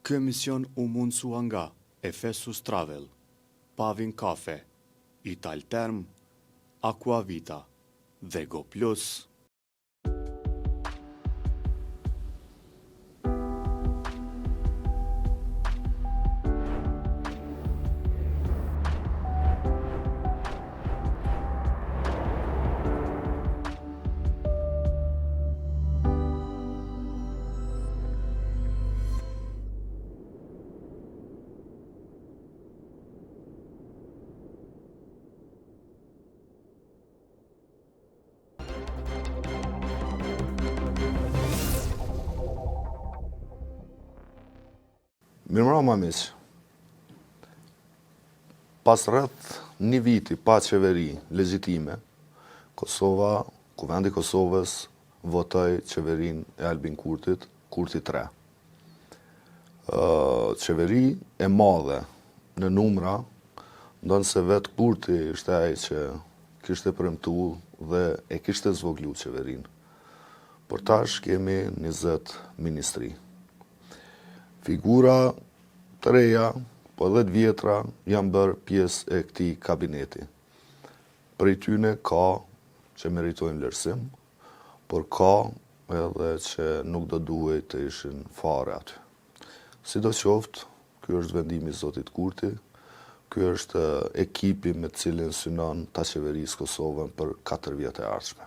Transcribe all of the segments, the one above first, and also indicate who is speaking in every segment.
Speaker 1: Ky emision u mundësua nga Efesus Travel, Pavin Kafe, Italterm, Aquavita dhe Go Plus.
Speaker 2: Mirëmbrëma miq. Pas rreth një viti pa qeveri legjitime, Kuvendi i Kosovës votoi qeverinë e Albin Kurtit, Kurti 3. Qeveri e madhe në numra, ndonë se vetë Kurti ishte ai që kishte premtuar dhe e kishte zvoglu qeverinë. Por tash kemi 20 ministri. Figura të reja, po 10 vjetra, janë bërë pjesë e këtij kabineti. Prej tyne ka që meritojnë vlerësim, por ka edhe që nuk do duhej të ishin fare aty. Sidoqoftë, ky është vendimi i Zotit Kurti, ky është ekipi me të cilin synon ta qeverisë Kosovën për 4 vjet e ardhshme.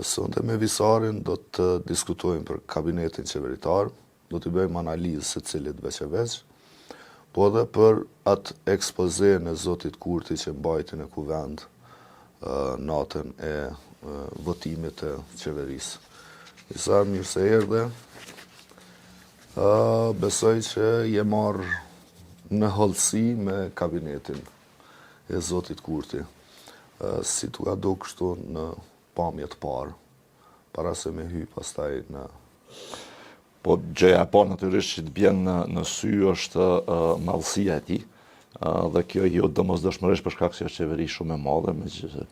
Speaker 2: Sonte me Visarin do të diskutojmë për kabinetin qeveritar, do të bëjmë analizë se cilit veç e veç, po edhe për atë ekspoze në Zotit Kurti që mbajti në kuvend natën e votimit të qeverisë. Visar, mirë se erdhe. Besoj që je marrë në hollësi me kabinetin e Zotit Kurti. Si tu ka do kështu në pamje të parë, para se me hy pastaj në...
Speaker 3: Po gjëja e parë natyrisht që të bjen në sy është madhësia e tij, dhe kjo jo domosdoshmërisht për shkak se është qeveri shumë e madhe,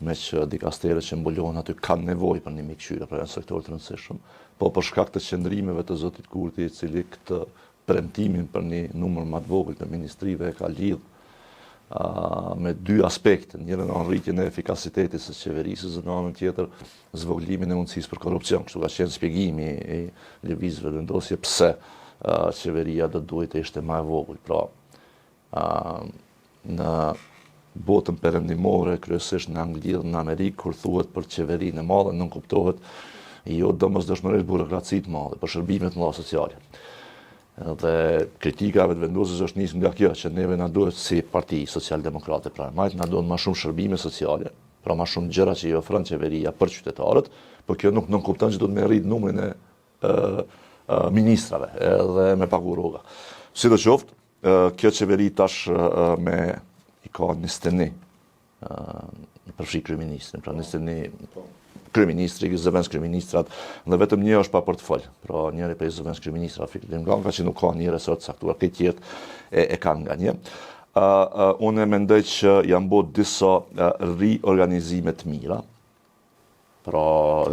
Speaker 3: me që dikasterët që mbulohen aty kanë nevojë për një mikëqyrje për një sektor të rëndësishëm, po për shkak të qëndrimeve të Zotit Kurti, i cili këtë premtimin për një numër më të vogël të ministrive e ka lidh me dy aspekte, njërin rritjen e efikasitetit së qeverisë, dhe në anën tjetër zvoglimin e mundësisë për korrupsion. Kështu ka qenë shpjegimi i lëvizjeve vendosje pse qeveria do duhet të ishte më e vogël. Pra, në botën perëndimore, kryesisht në Angli dhe në Amerikë, kur thuhet për qeverinë e madhe, nuk kuptohet jo domosdoshmërisht burokraci të madhe, për shërbime të mëdha sociale. Dhe kritikave të vendosjes është nisur nga kjo që neve na duhet si Parti Socialdemokrate, pra na duhen më shumë shërbime sociale, pra më shumë gjëra që i ofron qeveria për qytetarët, por kjo nuk kupton që duhet me rrit numrin e ministrave edhe me pagu rroga. Sidoqoftë, kjo qeveri tash i ka 21 përfshi kryeministrin, pra 21 kryeministri, zëvendës kryeministrat, dhe vetëm një është pa portfol. Pra njëri prej zëvendës kryeministrat, Fikrim Blanka, që nuk ka një resort saktuar, këtë tjetë e kanë nga një. Unë mendoj që janë bërë disa riorganizime të mira, pra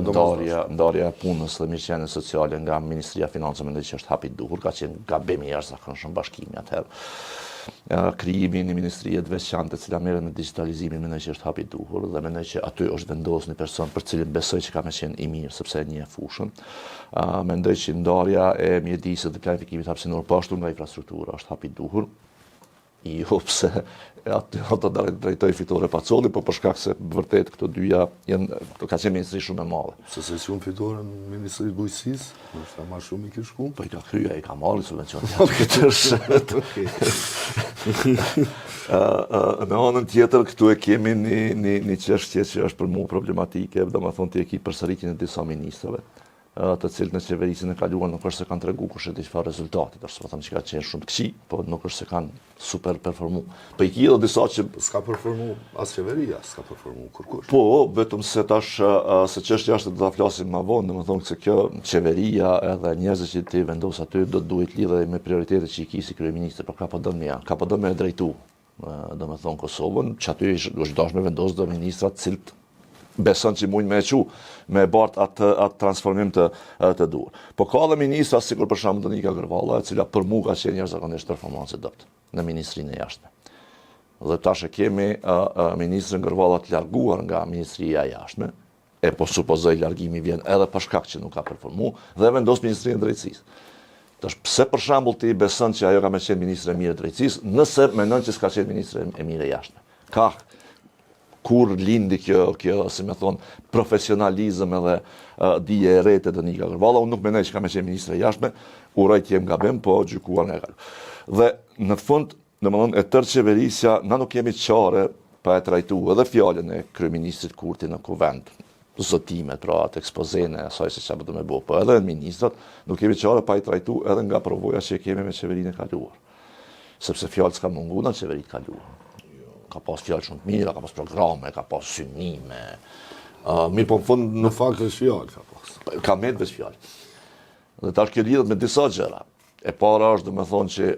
Speaker 3: ndarja e punës dhe mirëqenies sociale nga Ministria e Financave, mendoj që është hapi i duhur, ka qenë gabim i jashtëzakonshëm bashkimi atëherë. Krijimi një ministrie të veçantë e cila merret me digitalizimin, mendoj që është hapi i duhur dhe mendoj që aty është vendosur një person për cilin besoj që ka me qenë i mirë sepse e njeh fushën. Mendoj që ndarja e mjedisit dhe planifikimit hapësinor po ashtu nga infrastruktura është hapi i duhur. Jo pse ato drejtoi Fitore Pacolli, po për shkak se vërtet këto dyja ka qenë ministri shumë e madhe.
Speaker 2: Se shumë Fitore në Ministrinë e Bujqësisë, është më shumë i ke shku?
Speaker 3: Po i ka kryer, i ka marrë subvencionin. Në anën tjetër këtu e kemi një çështje që është për mua problematike, domethënë ti e ke përsëritjen e disa ministrave, të cilët në qeverisin e kaluar nuk është se kanë tregu kush e çfarë rezultati, dorso them që ka qenë shumë të këqij, po nuk është se kanë super performu. Po i edhe disa që
Speaker 2: s'ka performu as qeveria, s'ka performu kurkush.
Speaker 3: Po, vetëm se tash se çështja është do ta flasim më vonë, domethënë se kjo qeveria edhe njerëzit që ti vendos aty do duhet lidhej me prioritetet që i kisi kryeministri, por ka po do me drejtu, domethënë Kosovën, që aty është dashur me vendos do ministrat cilët beson që mund me e qu, me e bart atë transformim të duhur. Po ka dhe ministra, sikur për shembull Donika Gërvalla, e cila për mua ka qenë jashtëzakonisht performancë dopt në ministrinë e jashtme. Dhe tash e kemi ministrin Gërvalla të larguar nga ministria e jashtme, e po supozoj largimi vjen edhe për shkak që nuk ka performuar dhe vendos ministrinë e drejtësisë. Tash pse për shembull ti beson që ajo ka më qenë ministre e mirë e drejtësisë, nëse mendon që s'ka qenë ministre e mirë e jashtme? Ka kur lindi kjo si më thon, profesionalizëm edhe dije e rete Donika Gërvalla, unë nuk mendoj që ka më qenë ministre e jashtme, uroj të jem gabim, po gjykuar nga e kalu. Dhe në fund, domethënë e tërë qeverisja, na nuk kemi çare pa e trajtuar edhe fjalën e kryeministrit Kurti në kuvend, zotimet, pra atë ekspozene, asaj se çfarë do të më bëj, po edhe ministrat nuk kemi çare pa i trajtuar edhe nga provoja që kemi me qeverinë e kaluar. Sepse fjalë s'ka munguar në qeveritë kaluar. Ka pas fjalë shumë të mira, ka pas programe, ka pas synime. Mirë po në fund
Speaker 2: Në fakt është fjalë ka pas.
Speaker 3: ka me të fjalë. Dhe tash kjo lidhet me disa gjëra. E para është domethënë që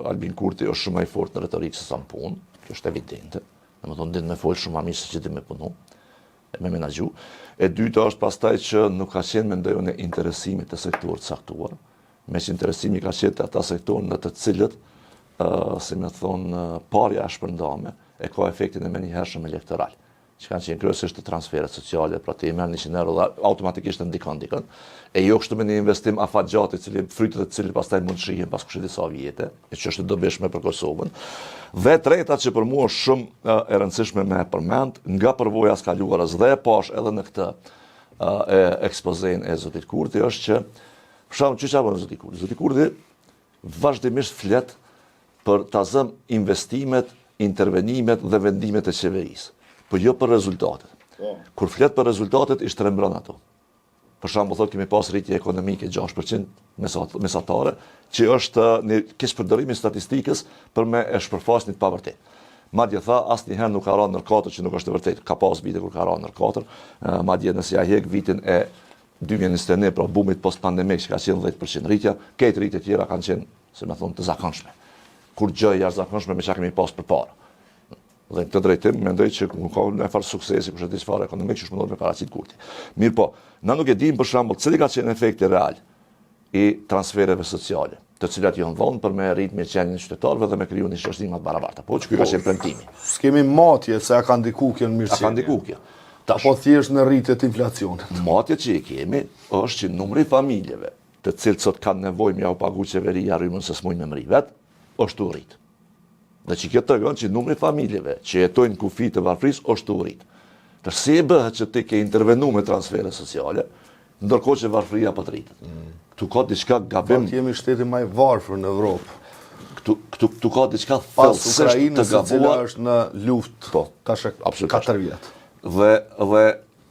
Speaker 3: Albin Kurti është shumë më i fortë në retorikë se sa në punë, kjo është evidente. Domethënë din me fol shumë më mirë se që din me punu, me menaxhu. E dyta është pastaj që nuk ka qenë mendoj në interesimit të sektorit caktuar, me që interesimi ka qenë ata sektorë në të cilët si me thonë parja e shpërndame e ka efektin e menjëhershëm elektoral, që kanë qenë kryesisht të transferet sociale, pra të i merr 100 euro dhe automatikisht ndikon dikën, e jo kështu me një investim afatgjat frytet e cilit pastaj mund të shihen pas kushtet disa vjete, e që është e dobishme për Kosovën. Dhe treta që për mua është shumë e rëndësishme me përmend, nga përvoja skaluarës dhe e pash edhe në këtë ekspozen e zotit Kurti, është që, për shembull, çu çfarë bën zoti Kurti? Zoti Kurti vazhdimisht flet për ta zëm investimet, intervenimet dhe vendimet e qeverisë, po jo për rezultatet. Kur flet për rezultatet, i shtrembron ato. Për shembull, thotë kemi pas rritje ekonomike 6% mesatare, që është një keq përdorim i statistikës për me e shpërfaqur një të pavërtetë. Madje tha asnjëherë nuk ka rënë në 4, që nuk është e vërtetë. Ka pas vite kur ka rënë në 4, madje nëse ja hjek vitin e 2021, pra bumit post-pandemik që ka qenë 10% rritja, këtë rritje tjera kanë qenë, si më thonë, të zakonshme. Kur gjë jashtëzakonshme me çka kemi pas përpara. Dhe në këtë drejtim mendoj që nuk ka një farë suksesi për shëndetit fare ekonomik që shmëndon me paraqit Kurti. Mirë po, na nuk e dim për shembull cili ka qenë efekti real i transfereve sociale, të cilat janë dhënë për me rrit mirëqenien e qytetarëve dhe me kriju një shoqërim të barabarta. Po që ky ka qenë premtimi.
Speaker 2: S'kemi matje se a ka ndikuar kjo në mirëqenie.
Speaker 3: A ka ndikuar kjo?
Speaker 2: Po thjesht në rritje të inflacionit.
Speaker 3: Matja që e kemi është që numri i familjeve, të cilët sot kanë nevojë me u pagu qeveria rrymën se s'mujnë me mri vet, është u rrit. Dhe që kjo tregon që numri i familjeve që jetojnë në kufi të varfërisë është u rrit. Si e bëhet që ti ke intervenu me transfere sociale, ndërkohë që varfëria po të rritet. Ktu ka diçka gabim.
Speaker 2: Jemi shteti më i varfër në Evropë.
Speaker 3: Ktu ka diçka
Speaker 2: Pas
Speaker 3: thellësisht
Speaker 2: Ukrainës,
Speaker 3: të
Speaker 2: e cila
Speaker 3: gabuar.
Speaker 2: është në luftë.
Speaker 3: Po,
Speaker 2: Tash
Speaker 3: absolutisht.
Speaker 2: 4 vjet.
Speaker 3: Dhe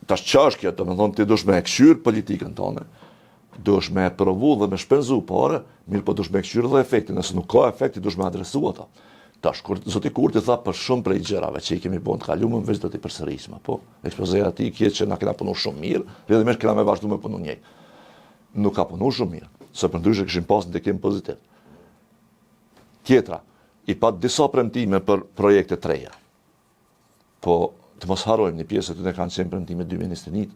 Speaker 3: tash ç'është kjo, domethënë ti dush me e këshyr politikën tonë, dush me e provu dhe me shpenzu parë, mirë po dush me këshyr dhe efektin, nëse nuk ka efekti dush me adresu ata. Tash kur zoti Kurti tha për shumë prej gjërave që i kemi bën të kaluam, veç do t'i përsërisim, po. Ekspozeja e tij kje që na kena punuar shumë mirë, rrjedhimisht kena me vazhdu me punu njëj. Nuk ka punuar shumë mirë, se përndryshe kishim pas një ndikim pozitiv. Tjetra, i pat disa premtime për projekte të reja. Po të mos harrojmë një pjesë të ne kanë qenë premtime 2021,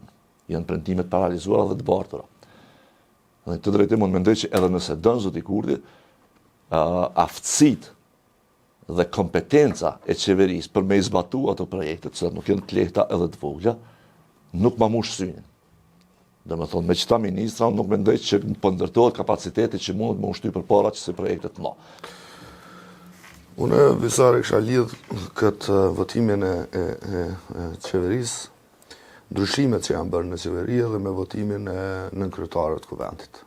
Speaker 3: janë premtimet paralizuara dhe të bartura. Dhe në këtë drejtim unë mendoj që edhe nëse don zoti Kurti, aftësitë dhe kompetenca e qeverisë për me i zbatu ato projekte, që nuk janë të lehta edhe të vogla, nuk ma mush synin. Dhe me thonë, me qëta ministra, nuk mendoj që po ndërtohet kapaciteti që mund të më ushty për para që se projekte të mëdha.
Speaker 2: Unë visare kisha lidh këtë votimin e qeverisë, ndryshimet që janë bërë në qeveri dhe me votimin e nënkryetarëve të kuvendit.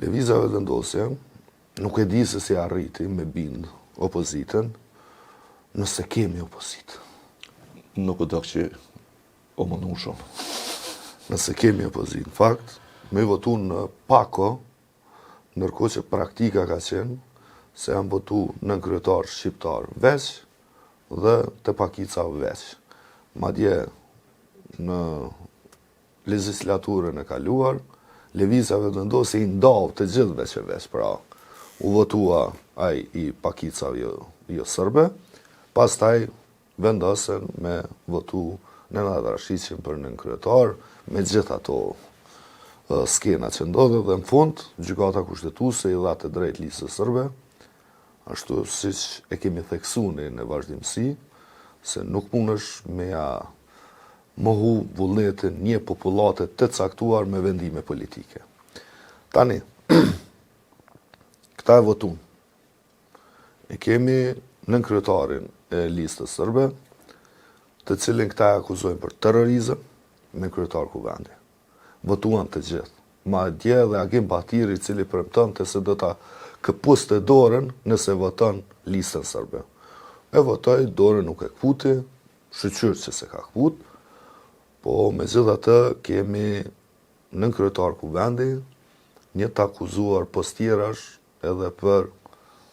Speaker 2: Lëvizjave vendosje, nuk e di se si arriti me bind opozitën, nëse kemi opozitë.
Speaker 3: Nuk u do që o mënu shumë.
Speaker 2: Nëse kemi opozitë. Në fakt, me votu në pako, ndërkohë që praktika ka qenë, se janë votu nënkryetar shqiptar veç dhe të pakica veç. Madje në legislaturën e kaluar, lëvizjave vendosje i ndau të gjithëve që veç, pra u votua ai i pakicave jo sërbe, pastaj vendosen me votu Nenad Rashidin për nën kryetar, me gjithë ato skena që ndodhe dhe në fund, gjykata kushtetuese i dha të drejt listës sërbe, ashtu siç e kemi theksuar në vazhdimsi, se nuk mundesh me ja mohu vullnetin një popullate të caktuar me vendime politike. Tani, këta e votun. E kemi nën kryetarin e listës sërbe, të cilin këta e akuzojnë për terrorizëm me kryetar kuvendi. Votuan të gjithë. Ma dje dhe Agim Batiri i cili premtonte se do ta këpuste dorën nëse voton listën sërbe. E votoj, dorën nuk e këputi, shqyr që se ka këput, po me gjitha të kemi nën kryetar kuvendi një të akuzuar postjerash edhe për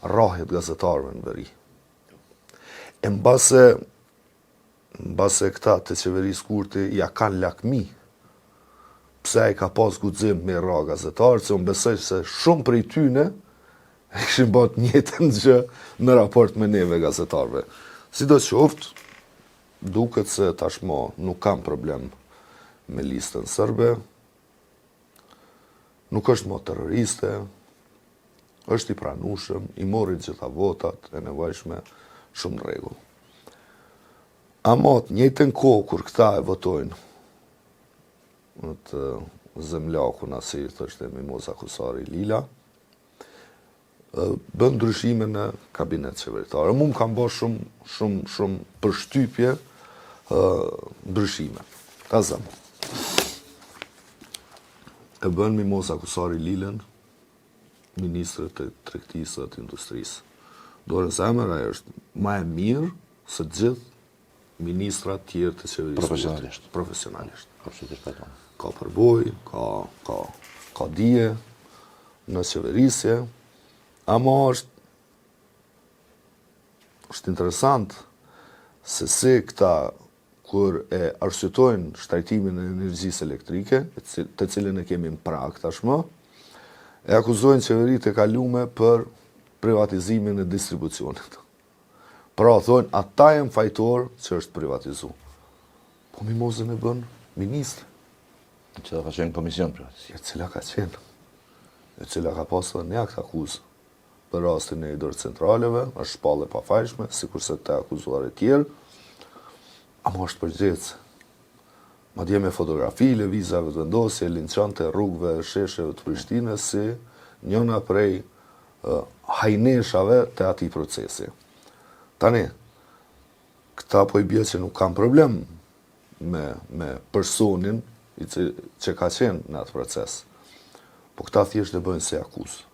Speaker 2: rrahjet gazetarëve në veri. E mbase këta të qeverisë kurti ja kanë lakmi, pse ai ka pas guxim me rra gazetarë, se unë besoj se shumë prej tyne e kishin bërë njëjtën gjë në raport me neve gazetarëve. Sidoqoftë, duket se tashmë nuk kam problem me listën sërbe, nuk është më terroriste, është i pranueshëm, i mori gjitha votat e nevojshme, shumë në rregull. Ama të njëjtën kohë kur këta e votojnë në të zemlakun asi thështë Mimoza Kusari Lila, bën ndryshime në kabinet qeveritar. Mu më kam bërë shumë përshtypje ndryshime. Ta zëmë. E bën Mimoza Kusari Lilën ministre të tregtisë dhe të industrisë. Dorën zemër, ajo është ma e mirë se gjithë ministrat tjerë të qeverisë. Profesionalisht. Ka përboj, ka dije në qeverisje, ama është interesant se si këta kur e arsytojnë shtrajtimin e energjisë elektrike, të cilën e kemi në prag tashmë, e akuzojnë qeveritë e kalume për privatizimin e distribucionit. Pra, thonë, ata janë fajtor që është privatizu. Po Mimozën e bën ministre.
Speaker 3: E cila ka qenë komision privatizimi.
Speaker 2: E cila ka qenë. E cila ka pasur një akt akuzë për rastin e hidrocentraleve, është shpallë e pafajshme, sikurse të akuzuar e tjerë, ama është përgjithëse. Madje me fotografi, lëvizjave të vendosje, linçante rrugëve, shesheve të Prishtinës si njëna prej hajneshave të atij procesi. Tani, këta po i bje që nuk kam problem me personin që ka qenë në atë proces. Po këta thjesht e bëjnë si akuzë.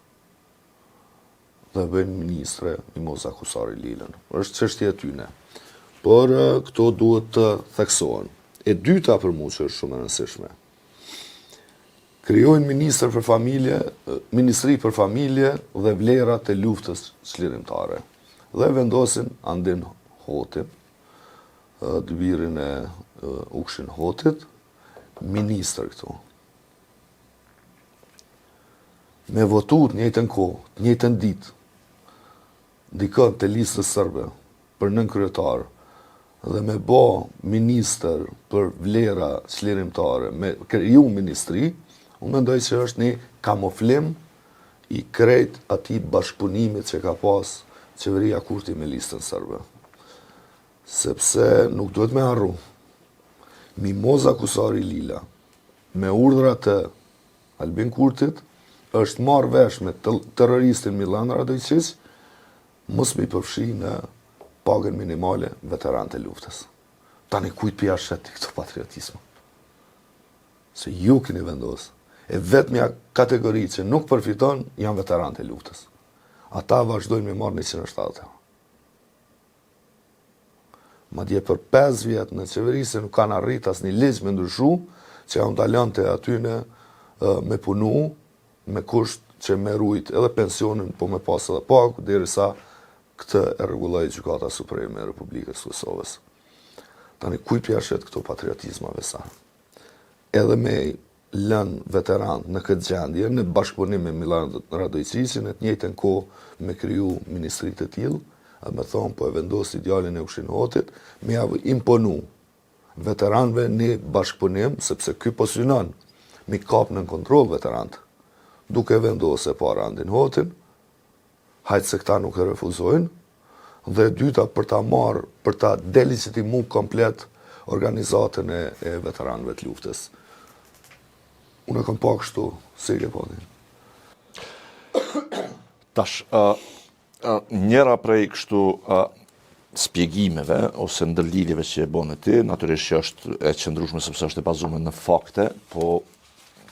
Speaker 2: Dhe bëjnë ministre Mimoza Kusari Lilën. Është çështje e tyne. Por këto duhet të theksohen. E dyta për mua që është shumë e rëndësishme. Krijojnë ministri për familje dhe vlerat e luftës çlirimtare. Dhe vendosin Andin Hotin, dëbirin e Ukshin Hotit, ministër këtu. Me votur njëjtën kohë, njëjtën ditë, dikën të listës sërbe për nën kryetar dhe me bë ministër për vlera çlirimtare, me kriju ministri, unë mendoj që është një kamuflim i krejt atij bashkëpunimit që ka pas qeveria Kurti me listën sërbe. Sepse nuk duhet me harru. Mimoza Kusari Lila, me urdhra të Albin Kurtit, është marrë vesh me terroristin Milan Radojqić, mos mi përfshi në pagën minimale veteran të luftës. Tani kujt pja sheti këto patriotismë. Se ju keni vendosë. E vetmja kategori që nuk përfiton janë veteran të luftës. Ata vazhdojnë me marrë 170. Madje për 5 vjetë në qeverisë nuk kanë arrit as një ligj me ndryshu, që janë dalante atyne me punu, me kusht që me rujt edhe pensionin, po me pas edhe pak, derisa këtë e rregulloi Gjykata Supreme e Republikës Kosovës. Tani kujt pjashet këto patriotizmave sa? Edhe me lën veteran në këtë gjendje, në bashkëpunim me Milan Radojqićin, në të njëjtën kohë me kriju ministritë të tillë, dhe me thonë po e vendos idealin e Ukshin Hotit, me javë imponu veteranëve një bashkëpunim, sepse ky po synon mi kap në kontroll veteranët, duke vendosë para Andin Hotin, hajtë se këta nuk e refuzojnë, dhe dyta për ta marrë, për ta delegitimu komplet organizatën e veteranëve të luftës. Unë e kam pa kështu, si ke pa din.
Speaker 3: Tash, njëra prej kështu spjegimeve ose ndërlidhjeve që e bën ti, natyrisht që është e qëndrueshme sepse është e bazuar në fakte, po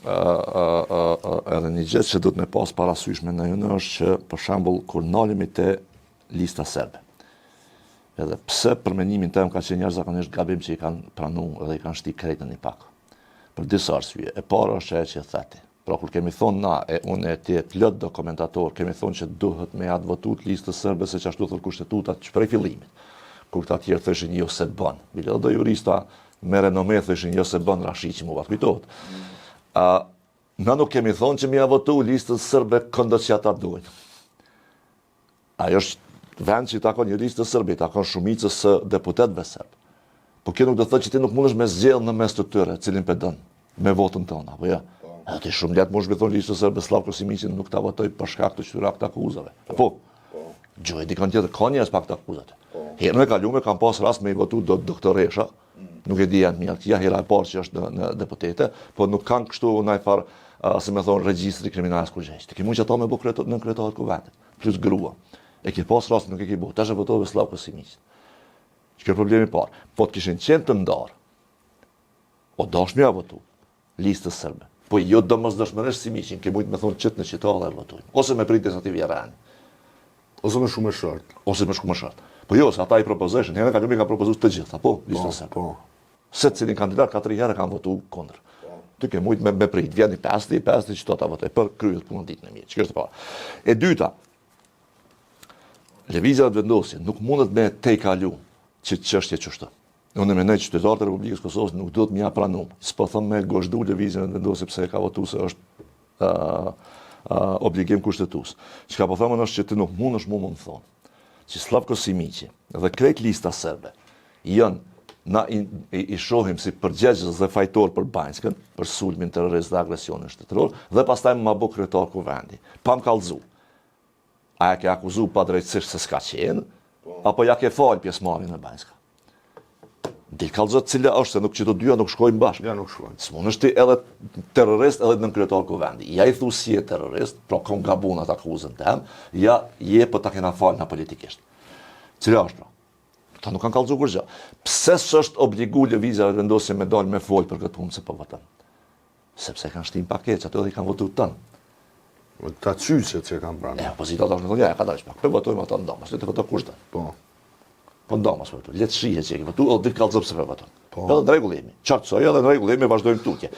Speaker 3: edhe një gjë që duhet me pas parasysh me në është që, për shembull, kur nalemi te lista serbe, edhe pse për mendimin tim ka qenë jashtëzakonisht gabim që i kanë pranuar dhe i kanë shtyp krejtën një pak. Për disa arsye. E para është ajo që thati. Pra kur kemi thonë na, unë e ti e plot dokumentator, kemi thonë që duhet me atë votut listës serbe se çashtu thot kushtetuta që prej fillimit. Kur këta tjerë thëshin jo se bën. Bile do jurista me renome thëshin jo se bën Rashi që mu va kujtohet. Na nuk kemi thonë që mi a votu listës serbe këndër që ata duhen. Ajo është vend që i takon juristës serbe, i takon shumicës së deputetëve serb. Po kjo nuk do të thotë që ti nuk mundesh me zgjedh në mes të tyre, cilin pe don, me votën tonë, apo jo? Atë shumë lehtë mund të thonë listën serbe Slavko Simićin nuk ta votoi për shkak të këtyre akuzave. Po. Gjoj dikon tjetër ka njerëz pa këto akuzat. Herën e kaluar kam pas rast me i votu doktor Resha, nuk e di janë mirë, ja hera e parë që është në deputete, po nuk kanë kështu ndaj far, si më thon regjistri kriminal kurrësh. Ti ke mund që ato me bë në kryetarët kuventit, plus grua. E ke pas rast nuk e ke bë. Tash e votove Slavko Simić. Që problemi parë, po të kishin qenë të ndarë, o dashmi a votu, listës serbe, po jo domosdoshmërisht Simićin, ke mujtë me thonë qëtë në qitale e votojnë, ose me pritës ati vjerani.
Speaker 2: Ose me shumë e shërtë.
Speaker 3: Ose me shumë e shërtë. Po jo, se ata i propozeshin, herë kalumi ka propozu të gjitha, po, listës serbe. Se cilin kandidat, 4 herë kanë votu kondër. Ty ke mujtë me pritë, vjeni 5 që to ta votoj, për kryet punën ditën e mirë, që kështë para. E dyta, lëvizja të vendosin, nuk mundet me te kalu që çështje çështë. Unë mendoj që qytetarët e Republikës Kosovës nuk duhet më ia pranojnë. S'po them me gozhdu lëvizjen e vendosur sepse e ka votuar se është obligim kushtetues. Çka po them është që ti nuk mundesh më thonë që Slavko Simići dhe krejt lista serbe janë na i shohim si përgjegjës dhe fajtor për Banjskën, për sulmin terrorist dhe agresionin shtetëror, dhe pastaj më bë kryetar kuvendi. Pa më kallëzu. A e ke akuzu pa drejtësisht se s'ka qenë, apo ja ke falë pjesëmarrjen në Banjska. Del kallëzot cila është, se nuk që të dyja nuk shkojnë bashkë.
Speaker 2: Ja, nuk shkojnë.
Speaker 3: S'mund është ti edhe terrorist edhe nën kryetar kuvendi. Ja i thu si e terrorist, pra kom gabun atë akuzën tem, ja je po ta kena falë na politikisht. Cila është pra? Ta nuk kanë kallëzu kur gjë. Pse s'është obligu lëvizja e vendosje me dalë me folë për këtë punë se po voton? Sepse kanë shtim paketë, ato edhe kanë votuar tën.
Speaker 2: Ta qyqet që kanë pranë.
Speaker 3: Opozita tash më thonë, ja, ka dalë pak. Po votojmë ata ndomas, le të votojë kushtet.
Speaker 2: Po.
Speaker 3: Po ndomas votu. Le të shihet që e ke votuar, o dit kallëzop se voton.
Speaker 2: Po.
Speaker 3: Edhe në rregull jemi. Çartsoj edhe në rregull jemi vazhdojmë tutje.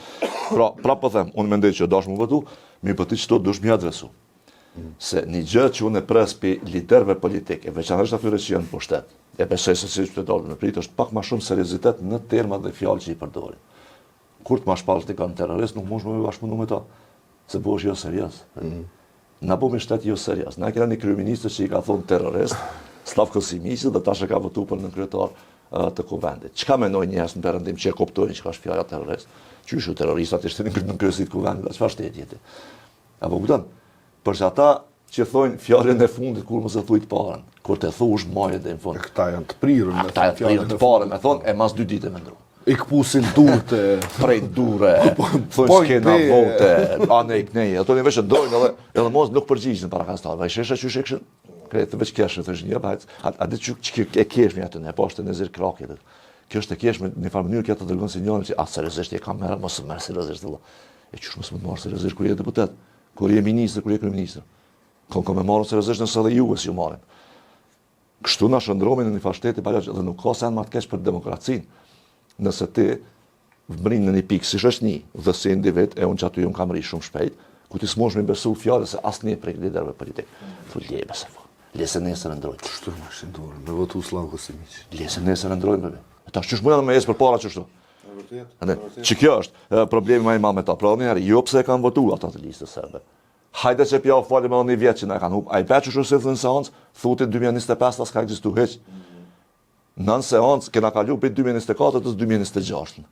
Speaker 3: Pra po them, unë mendoj që dash më votu, mi po ti çto dush më adresu. Se një gjë që unë e pres pi liderëve politike, veçanërisht atyre që janë pushtet, e besoj se si qytetarët në prit është pak më shumë seriozitet në termat dhe fjalë që i përdorin. Kur të mashpallësh ti kanë terrorist, nuk mund të më bashkëpunu me ta, se bëhesh jo serioz. Na bëmi shtet jo serioz. Na kena një kryeminist që i ka thonë terrorist, Slavko Simići, dhe tash e ka votuar për në kryetar të kuvendit. Çka mendojnë njerëz në perëndim që e kuptojnë çka është fjala terrorist? Qyshu terroristat ishte në kryesit të kuvendit, çfarë shteti jeti? Apo kupton? Përse ata që thonë fjalën e fundit kur mos e thuj të parën, kur të thuash majë dhe në fund.
Speaker 2: Këta janë të prirur me
Speaker 3: fjalën e parën, me thonë e mas 2 ditë më ndru.
Speaker 2: I këpusin durte,
Speaker 3: prej dure, thonë s'kena vote, anë i kneje, ato një veshë dojnë edhe mos nuk përgjigjen para kastarëve. Ai shesha që shekshin, kretë veç keshë, thësh një bajt, a di që e keshme atë në poshtë në zirë krokit. Kjo është e keshme në farë mënyrë kjo të dërgon sinjalin që seriozisht e kam merë, mos merr seriozisht vëlla. E çush mos më marr seriozisht kur je deputet, kur je ministër, kur je kryeminist. Kom e marrë seriozisht nëse edhe juve si ju marrin. Kështu na shndromin në një farë shteti palaq dhe nuk ka sen më të keq për demokracinë. Nëse ti vbrin në një pikë si shoqni dhe si individ, e unë që aty unë kam rri shumë shpejt, ku ti s'mosh me besu fjallë se asnjë prej liderëve politik. Thu lebe se fo. Lese nesër ndrojnë.
Speaker 2: Ç'është më shëndorë, me votu Slavko Simić.
Speaker 3: Lese nesër ndrojnë bebe. Tash ç'është më me jesë për para ç'është. Që kjo është problemi më i madh me ta. Pra unë jo pse e kanë votuar ata të listës serbe. Hajde që pja falim edhe një vjet që na kanë hub. Ai peçush ose thën seancë, thotë 2025 as ka ekzistuar hiç. Nën seancë kena kalu për 2024-ës 2026.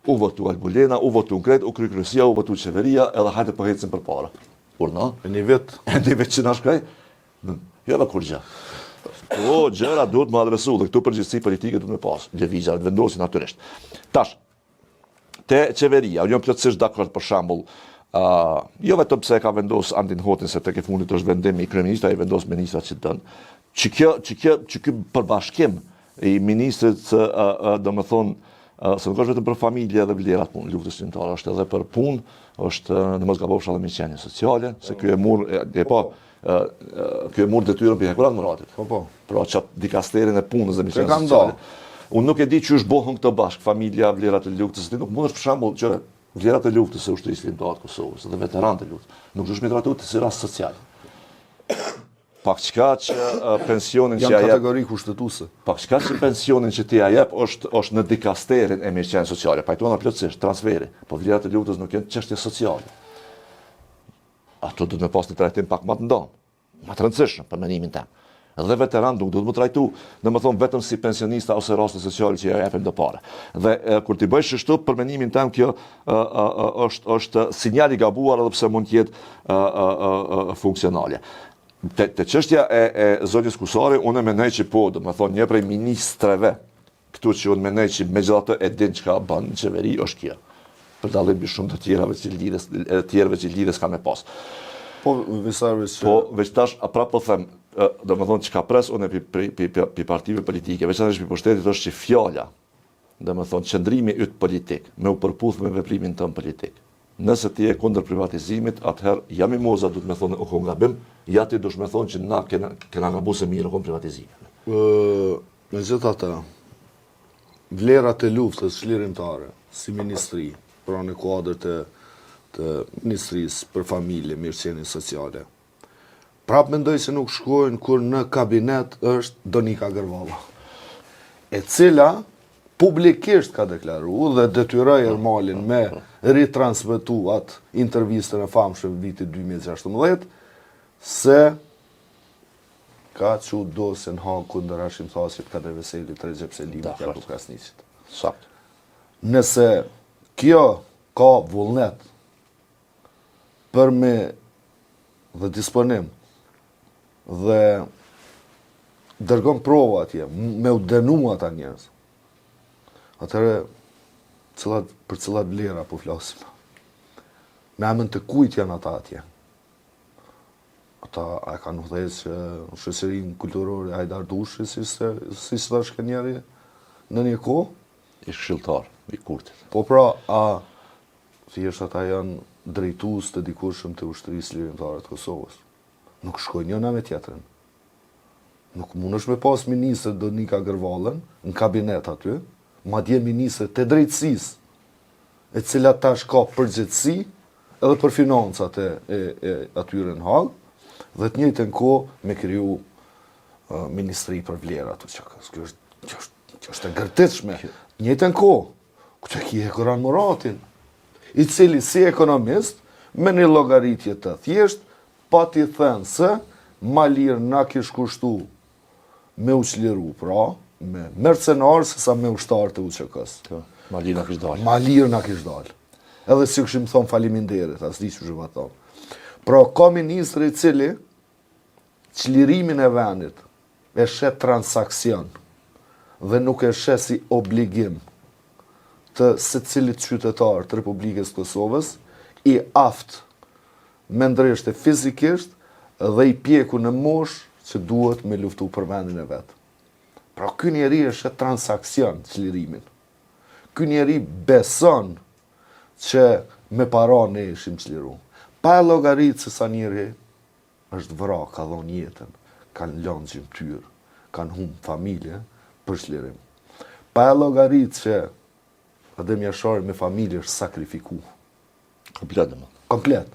Speaker 3: U votu Albulena, u votu Kret, u kry kryesia, u votu qeveria, edhe hajde për hecin për para. Kur na?
Speaker 2: E një vetë.
Speaker 3: E një vetë që na shkaj? Jo dhe kur gjë. O, gjëra duhet më adresu dhe këtu përgjithësi politike duhet me pas. Lëvizja, vendosin natyrisht. Tash, te qeveria, unë jam plotësisht dakord për shembull, jo vetëm pse e ka vendos Andin Hotin se tek e fundit është vendimi i kryeministrit, ai vendos ministrat që dën. Që ky përbashkim i ministrit domethënë se nuk është vetëm për familje dhe vlerat punë, luftës shqiptare, është edhe për punë, është në mos gabofsh edhe miqënie sociale, se ky e mur ky e mur detyrën për hekurat Muratit.
Speaker 2: Po.
Speaker 3: Pra çat dikasterin e punës dhe miqënie sociale. Unë nuk e di që është bohën këto bashkë, familja, vlerat e luftës, ti nuk mundesh për shembull që vlerat e luftës së ushtrisë shqiptare të Kosovës dhe veteranët e luftës, nuk është me tratuar si rast social. Pak çka që pensionin që ja jep
Speaker 2: kategori kushtetuese.
Speaker 3: Pak çka që pensionin që ti ja jep është në dikasterin e mirëqenies sociale. Pajtona plotësisht transferi, po vlerat e luftës nuk janë çështje sociale. Ato duhet me pas një trajtim pak më të ndonë, më të rëndësishëm për mendimin tim. Dhe veteran duhet më trajtu, domethënë vetëm si pensionista ose raste sociale që ja japin do pare. Dhe kur ti bësh kështu, për mendimin tim kjo është sinjal i gabuar edhe pse mund të jetë funksionale. Te çështja e zonjës Kusari, unë mendoj që po, domethënë një prej ministreve këtu që unë mendoj që megjithatë e din çka bën në qeveri është kjo. Për dallim mbi shumë të tjerëve që lidhes ka me pas.
Speaker 2: Po, visarëve që...
Speaker 3: Po, veç tash, prapë po them, domethënë çka pres unë pi partive politike, veçanërisht pi pushtetit është që fjala, domethënë qëndrimi yt politik, me u përputh me veprimin tën politik. Nëse ti je kundër privatizimit, atëherë jam i moza duhet me thonë o kon gabim, ja ti dush me thonë që na kena gabu se mirë kon privatizimin.
Speaker 2: Megjithatë, vlerat e luftës çlirimtare si ministri, pra në kuadër të Ministrisë për Familje, Mirëqenie Sociale. Prapë mendoj se nuk shkojnë kur në kabinet është Donika Gërvalla, e cila publikisht ka deklaruar dhe detyroi Ermalin me ritransmetu atë intervistën e famshme vitit 2016 se ka që dosjen Hag kundër Hashim Thaçit, Kader Veselit, Recep Selimit, Jakub Krasniqit.
Speaker 3: Sakt.
Speaker 2: Nëse kjo ka vullnet për me dhe disponim dhe dërgon prova atje, me u dënua ata njerëz, atëre për cilat vlera po flasim. Me emën të kujt janë ata atje? Ata e kanë udhëheqë shoqërinë kulturore Hajdar Dushi, si thashë njëri në një kohë?
Speaker 3: I këshilltar, i kurtit.
Speaker 2: Po pra, thjesht ata janë drejtues të dikurshëm të ushtrisë lirimtare të Kosovës. Nuk shkojnë njëna me tjetrën. Nuk mundesh me pas ministër Donika Gërvallën në kabinet aty, madje ministër të drejtësisë, e cila tash ka përgjegjësi edhe për financat e atyre në Hag, dhe të njëjtën kohë me kriju ministri për vlera aty çakës. Kjo është e gërtitshme. Në njëjtën kohë, këtë ki e Kuran Muratin, i cili si ekonomist, me një llogaritje të thjesht, pa t'i thënë se ma lirë na kish kushtu me u çliru, pra, me mercenar se sa me ushtar të UÇK-s.
Speaker 3: Ma lirë na kish dalë.
Speaker 2: Ma lirë na kish dalë. Edhe si këshim thonë faliminderit, as di që shëva thonë. Pra, ka ministri i cili çlirimin e vendit e shet transakcion dhe nuk e shet si obligim të secilit qytetar të Republikës Kosovës, i aft me ndreshte fizikisht dhe i pjeku në mosh që duhet me luftu për vendin e vetë. Pra, ky njeri është transakcion çlirimin. Ky njeri beson që me para ne ishim çliru. Pa e llogaritë se sa njeri është vra, ka dhonë jetën, kanë lënë gjymtyr, kanë humbë familje për çlirim. Pa e llogaritë që Adem Jashari me familje është sakrifiku.
Speaker 3: Komplet dhe më.
Speaker 2: Komplet.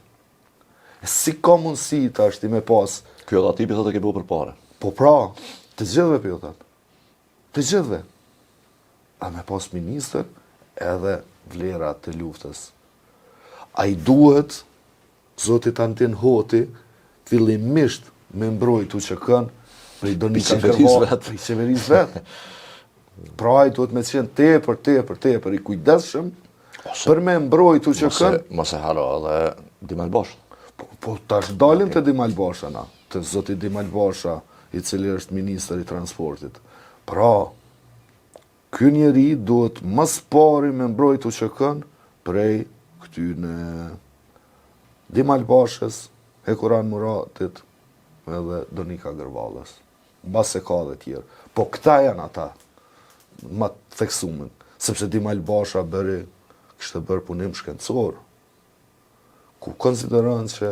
Speaker 2: E si ka mundësi ta është i me pas...
Speaker 3: Kjo edhe ati pëthat e ke bo për pare.
Speaker 2: Po pra, të gjithve pëthat. Të gjithve. A me pas minister edhe vlera të luftës. A i duhet, zotit Antin Hoti, fillimisht me mbrojt UÇK-n Prej Donika
Speaker 3: qeverisë
Speaker 2: Gërvalla,
Speaker 3: vetë.
Speaker 2: prej qeverisë vetë. Pra ai duhet me qenë tepër i kujdesshëm për me mbrojtu që kënë.
Speaker 3: Mos e haro edhe Dimal Bosh.
Speaker 2: Po tash dalim të Dimal Basha na, të zoti Dimal Basha, i cili është ministër i transportit. Pra, ky njeri duhet mas pari me mbrojtu që kënë prej këtyne Dimal Bashës, Hekuran Muratit edhe Donika Gërvallës. Mbas se ka dhe tjerë. Po këta janë ata ma të theksumin, sepse Dimal Basha kishte bërë punim shkencor, ku konsideron që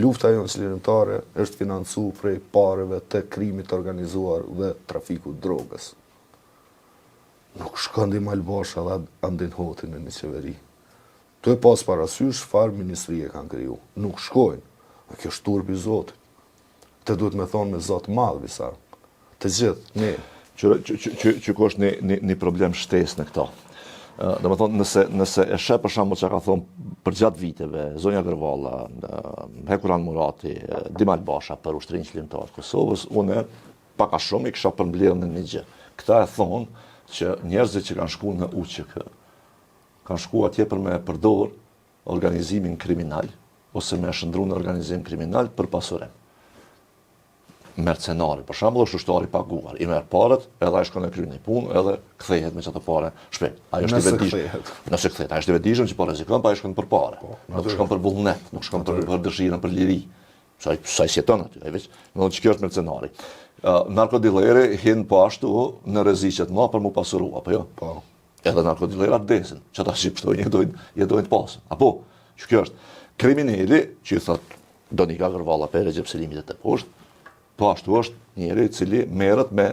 Speaker 2: lufta jonë çlirimtare është financu prej pareve të krimit organizuar dhe trafikut drogës. Nuk shkon Dimal Basha dhe andin hotin në një qeveri. Tu e pas parasysh farë ministri e kanë kriju. Nuk shkojnë. A kjo është turpi Zotit. Të duhet me thonë me Zot madh visa. Të gjithë, ne.
Speaker 3: Që ku është një problem shtesë në këto. Do me thonë, nëse e shë për shembull që ka thonë për gjatë viteve, Zonja Gërvalla, Hekuran Murati, Dimal Basha për ushtrinë qëllimtar të Kosovës, unë pak a shumë i kisha përmbledhur në një gjë. Këta e thonë që njerëzit që kanë shkuar në UÇK kanë shkuar atje për me përdor organizimin kriminal ose me shndruar në organizim kriminal për pasurim. Mercenari, për shembull, është ushtari i paguar, i merr parat, edhe ai shkon e kryen një punë, edhe kthehet me çato parë shpejt. Ai është i vetëdijshëm. Nëse kthehet, ai është i vetëdijshëm që po rrezikon, pa ai shkon për parë. Nuk shkon për vullnet, nuk shkon për dëshirën për liri. Sa jeton aty, ai veç, do të thotë që është mercenari. Narkodilleri hin po ashtu në rreziqe të mëdha për mu pasurua, apo jo?
Speaker 2: Po.
Speaker 3: Edhe narkodillerat desin, që ata shqiptojnë jetojnë të pasën. Apo, që kjo është kriminali që i thot Donika Gërvalla për Recep Selimit e të poshtë, po ashtu është njeri i cili merret me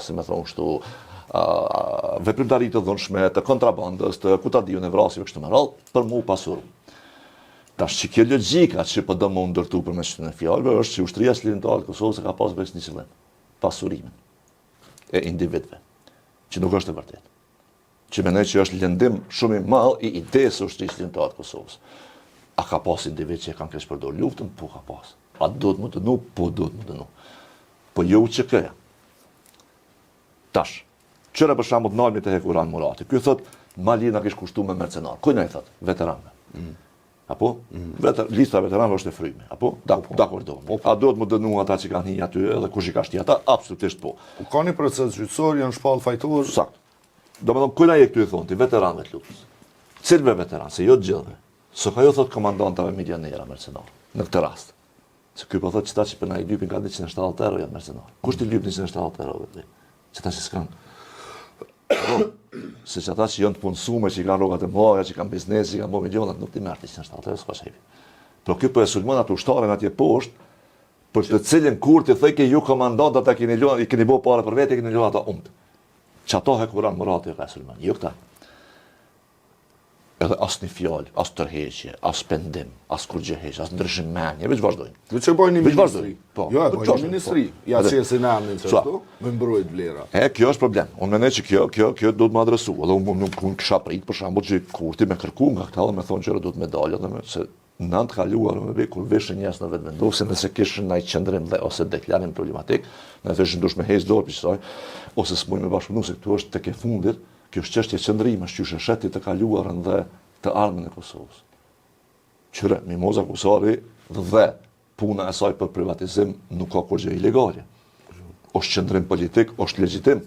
Speaker 3: si më thon kështu, veprimtari të dhunshme, të kontrabandës, të kutadiu në vrasjeve kështu me radhë, për mu pasuru. Tash që kjo logjika që po do më ndërtu për mes këtyre fjalëve është që ushtria çlirimtare e Kosovës ka pas vetë një qëllim, pasurimin e individëve, që nuk është e vërtetë. Që mendoj që është lëndim shumë i madh i idesë së ushtrisë çlirimtare të Kosovës. A ka pas individ që kanë kesh përdor luftën? Po ka pas. A duhet më dënu? Po duhet më dënu. Po jo UÇK-ja. Tash, qëra për shembull nalmi të Hekuran Murati. Ky thot Malina kish kushtuar me mercenar. Kujt ai thot? Veteranëve. Apo? Lista veteranëve është e fryme. Apo? Dakor. A duhet më dënu ata që kanë hi aty edhe kush i ka shti ata? Absolutisht po.
Speaker 2: Ka një proces gjyqësor, janë shpall fajtor.
Speaker 3: Sakt. Domethënë kujt ai këtu i thon ti veteranëve të luftës. Cilve veteran, se jo të gjithëve. So ka jo thot komandantave milionera mercenar në këtë rast. Se ky po thot që ta që për na i lypin ka 170 euro janë mercenar. Kush ti lyp 170 euro vetë? Që ta që s'kan. Se që ata që janë të punësume, që i kanë rrogat e mëdha, që kanë biznes, që kanë bërë milionat, nuk ti merr 170 euro, s'ka shepi. Por ky po e sulmon atë ushtarin atje poshtë, për të cilin kur ti thoj ke ju komandant ata keni lënë, i keni bërë parë për vetë, keni lënë ata umt. Çato Hekuran Murati ka sulmon, jo këta. Edhe as një fjalë, as tërheqje, as pendim, as kurgjeheqje, as ndryshim menje, veç vazhdojnë.
Speaker 2: Veç e bojnë një ministri.
Speaker 3: Po.
Speaker 2: Jo, e bojnë një ministri. Ja qesin amin që ashtu, me mbrojt vlera.
Speaker 3: Kjo është problem. Unë mendoj që kjo duhet më adresu. Edhe unë kisha prit për shembull që Kurti me kërku nga këta dhe me thonë që duhet medalja dhe se në anë të kaluar me kur veshën njerëz në vetëvendosin nëse kishin ndaj qendrim dhe ose deklarim problematik, në thëshin dush me hec dorë për kësaj, ose s'mund me bashkëpunu se këtu është tek e fundit. Kjo është çështje qëndrimi, është shetit të kaluarën dhe të ardhmen e Kosovës. Qyre, Mimoza Kusari dhe puna e saj për privatizim nuk ka kur gjë ilegale. Është qëndrim politik, është legjitim.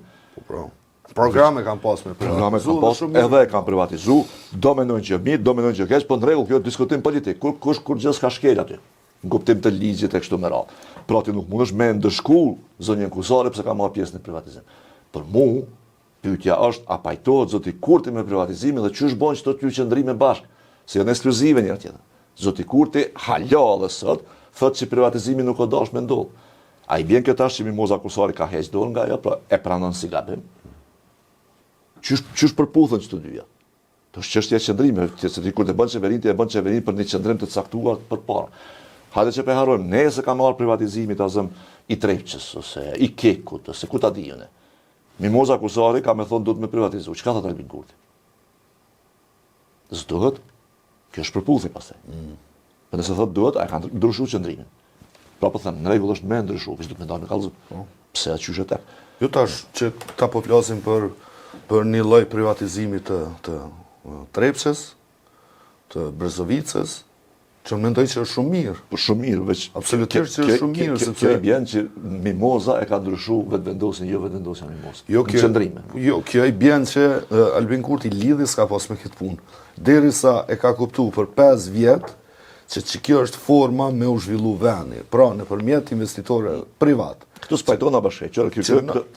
Speaker 2: Programe kanë pas me
Speaker 3: privatizu, edhe e kanë privatizu, do mendojnë që mirë, do mendojnë që keq, po në rregull kjo diskutim politik. Kur gjë s'ka shkel aty. Në kuptim të ligjit e kështu me radhë. Pra ti nuk mundesh me ndëshku zonjën Kusari pse ka marrë pjesë në privatizim. Për mua pyetja është a pajtohet zoti Kurti me privatizimin dhe ç'është bën çdo ky qendrime bashk, se janë ekskluzive njëra tjetër. Zoti Kurti hala edhe sot thotë që privatizimi nuk ka dashur me ndodh. Ai vjen këta që Mimoza Kusari ka heq dorë nga ajo, pra e pranon si gabim. Ç'është përputhen çto dyja. To është çështja e qendrimit, se ti kur të bën qeverinë, ti e bën qeverinë për një qendrim të caktuar përpara. Hajde që pe harrojmë, nëse ka marrë privatizimi ta zëm i Trepçës ose i Kekut ose ku ta diun. Mimoza Kusari ka me thonë duhet me privatizu. Çka thot Albin Kurti? S'duhet? Kjo është përputhje pastaj. Po nëse thot duhet, ai ka ndryshuar qendrimin. Pra po them, në rregull është me ndryshu, veç duhet me dalë me kallëzim. Pse atë qyshe tek?
Speaker 2: Jo tash që ta po flasim për një lloj privatizimi të Trepçës, të Brezovicës, që mendoj që është shumë mirë.
Speaker 3: Po shumë mirë, veç
Speaker 2: Absolutisht që është shumë mirë, sepse
Speaker 3: kjo i bjen që Mimoza e ka ndryshu vetëvendosin, jo vetëvendosja Mimoza.
Speaker 2: Jo,
Speaker 3: në qëndrime.
Speaker 2: Jo, kjo i bjen që Albin Kurti lidhi s'ka pas me këtë punë. Derisa e ka kuptu për 5 vjet që kjo është forma me u zhvillu vendi, pra nëpërmjet investitorëve privat.
Speaker 3: Këtu spajtona bashkë, këto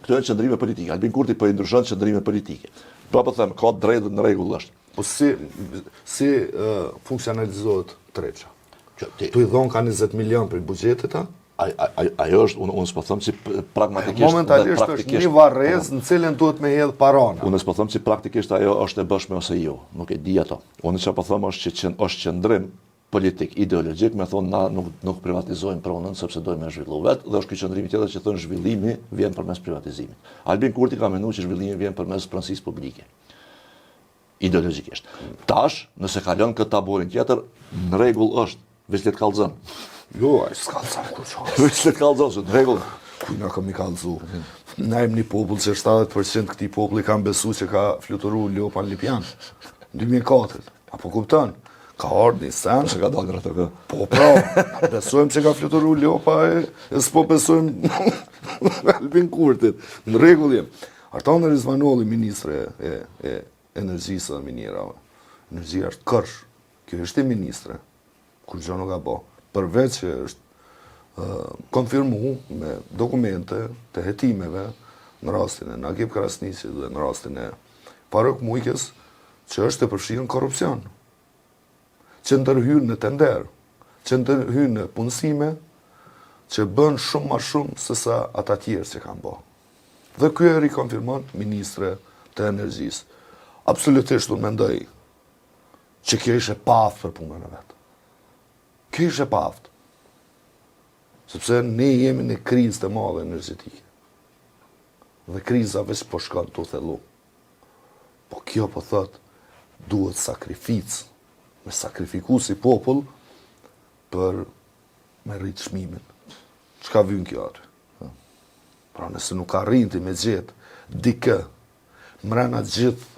Speaker 3: janë qëndrime politike. Albin Kurti po i ndryshon qëndrime politike. Pra po them, ka drejt në rregull është.
Speaker 2: Po si funksionalizohet Trepça? Tu i dhon ka 20 milion për buxhetit ta?
Speaker 3: Ajo është, unë s'po them si pragmatikisht.
Speaker 2: Momentalisht është një varrez në cilën duhet me hedh parana.
Speaker 3: Unë s'po them si praktikisht ajo është e bëshme ose jo, nuk e di ato. Unë çfarë po them është që është qëndrim politik, ideologjik, me thonë na nuk privatizojmë pronën sepse dojmë me zhvillu vetë, dhe është ky qëndrimi tjetër që thonë zhvillimi vjen përmes privatizimit. Albin Kurti ka menduar që zhvillimi vjen përmes pronësisë publike. Ideologjikisht. Tash, nëse ka lënë këtë taburin tjetër, në rregull është, veç le të kallëzon.
Speaker 2: Jo, ai s'ka kallëzon kur çon.
Speaker 3: Veç le të kallëzon, në rregull.
Speaker 2: Kuj na kam i kallëzu. Na jemi një popull që 70% këtij populli kanë besuar se ka fluturuar Lopan Lipjan 2004. Apo kupton? Ka ardhur një sen.
Speaker 3: Se ka dalë nga ato.
Speaker 2: Po pra, besojmë që ka fluturuar Lopa e s'po besojmë Albin Kurtit. Në rregull jam. Artan Rizvanolli, ministre e energjisë dhe minjerave. Energjia është kërsh. Kjo është i ministre. Kur gjë nuk ka bë. Përveç që është konfirmu me dokumente të hetimeve në rastin e Nagib Krasniqit dhe në rastin e Faruk Mujkës që është të përfshirë në korrupsion. Që ndërhyrë në tender, që ndërhyrë në punësime, që bën shumë ma shumë se sa ata tjerë që kanë bë. Dhe kjo e rikonfirmon ministre të energjisë. Absolutisht unë mendoj që kjo ishe paftë për punën e vetë. Kjo ishe paftë. Sepse ne jemi në krizë të madhe energjetike. Dhe kriza veç po shkon të thellu. Po kjo po thot duhet sakrificë, me sakrifiku si popull për me rritë çmimin. Çka vyn kjo aty? Pra nëse nuk arrinti me gjetë dikë mrena gjithë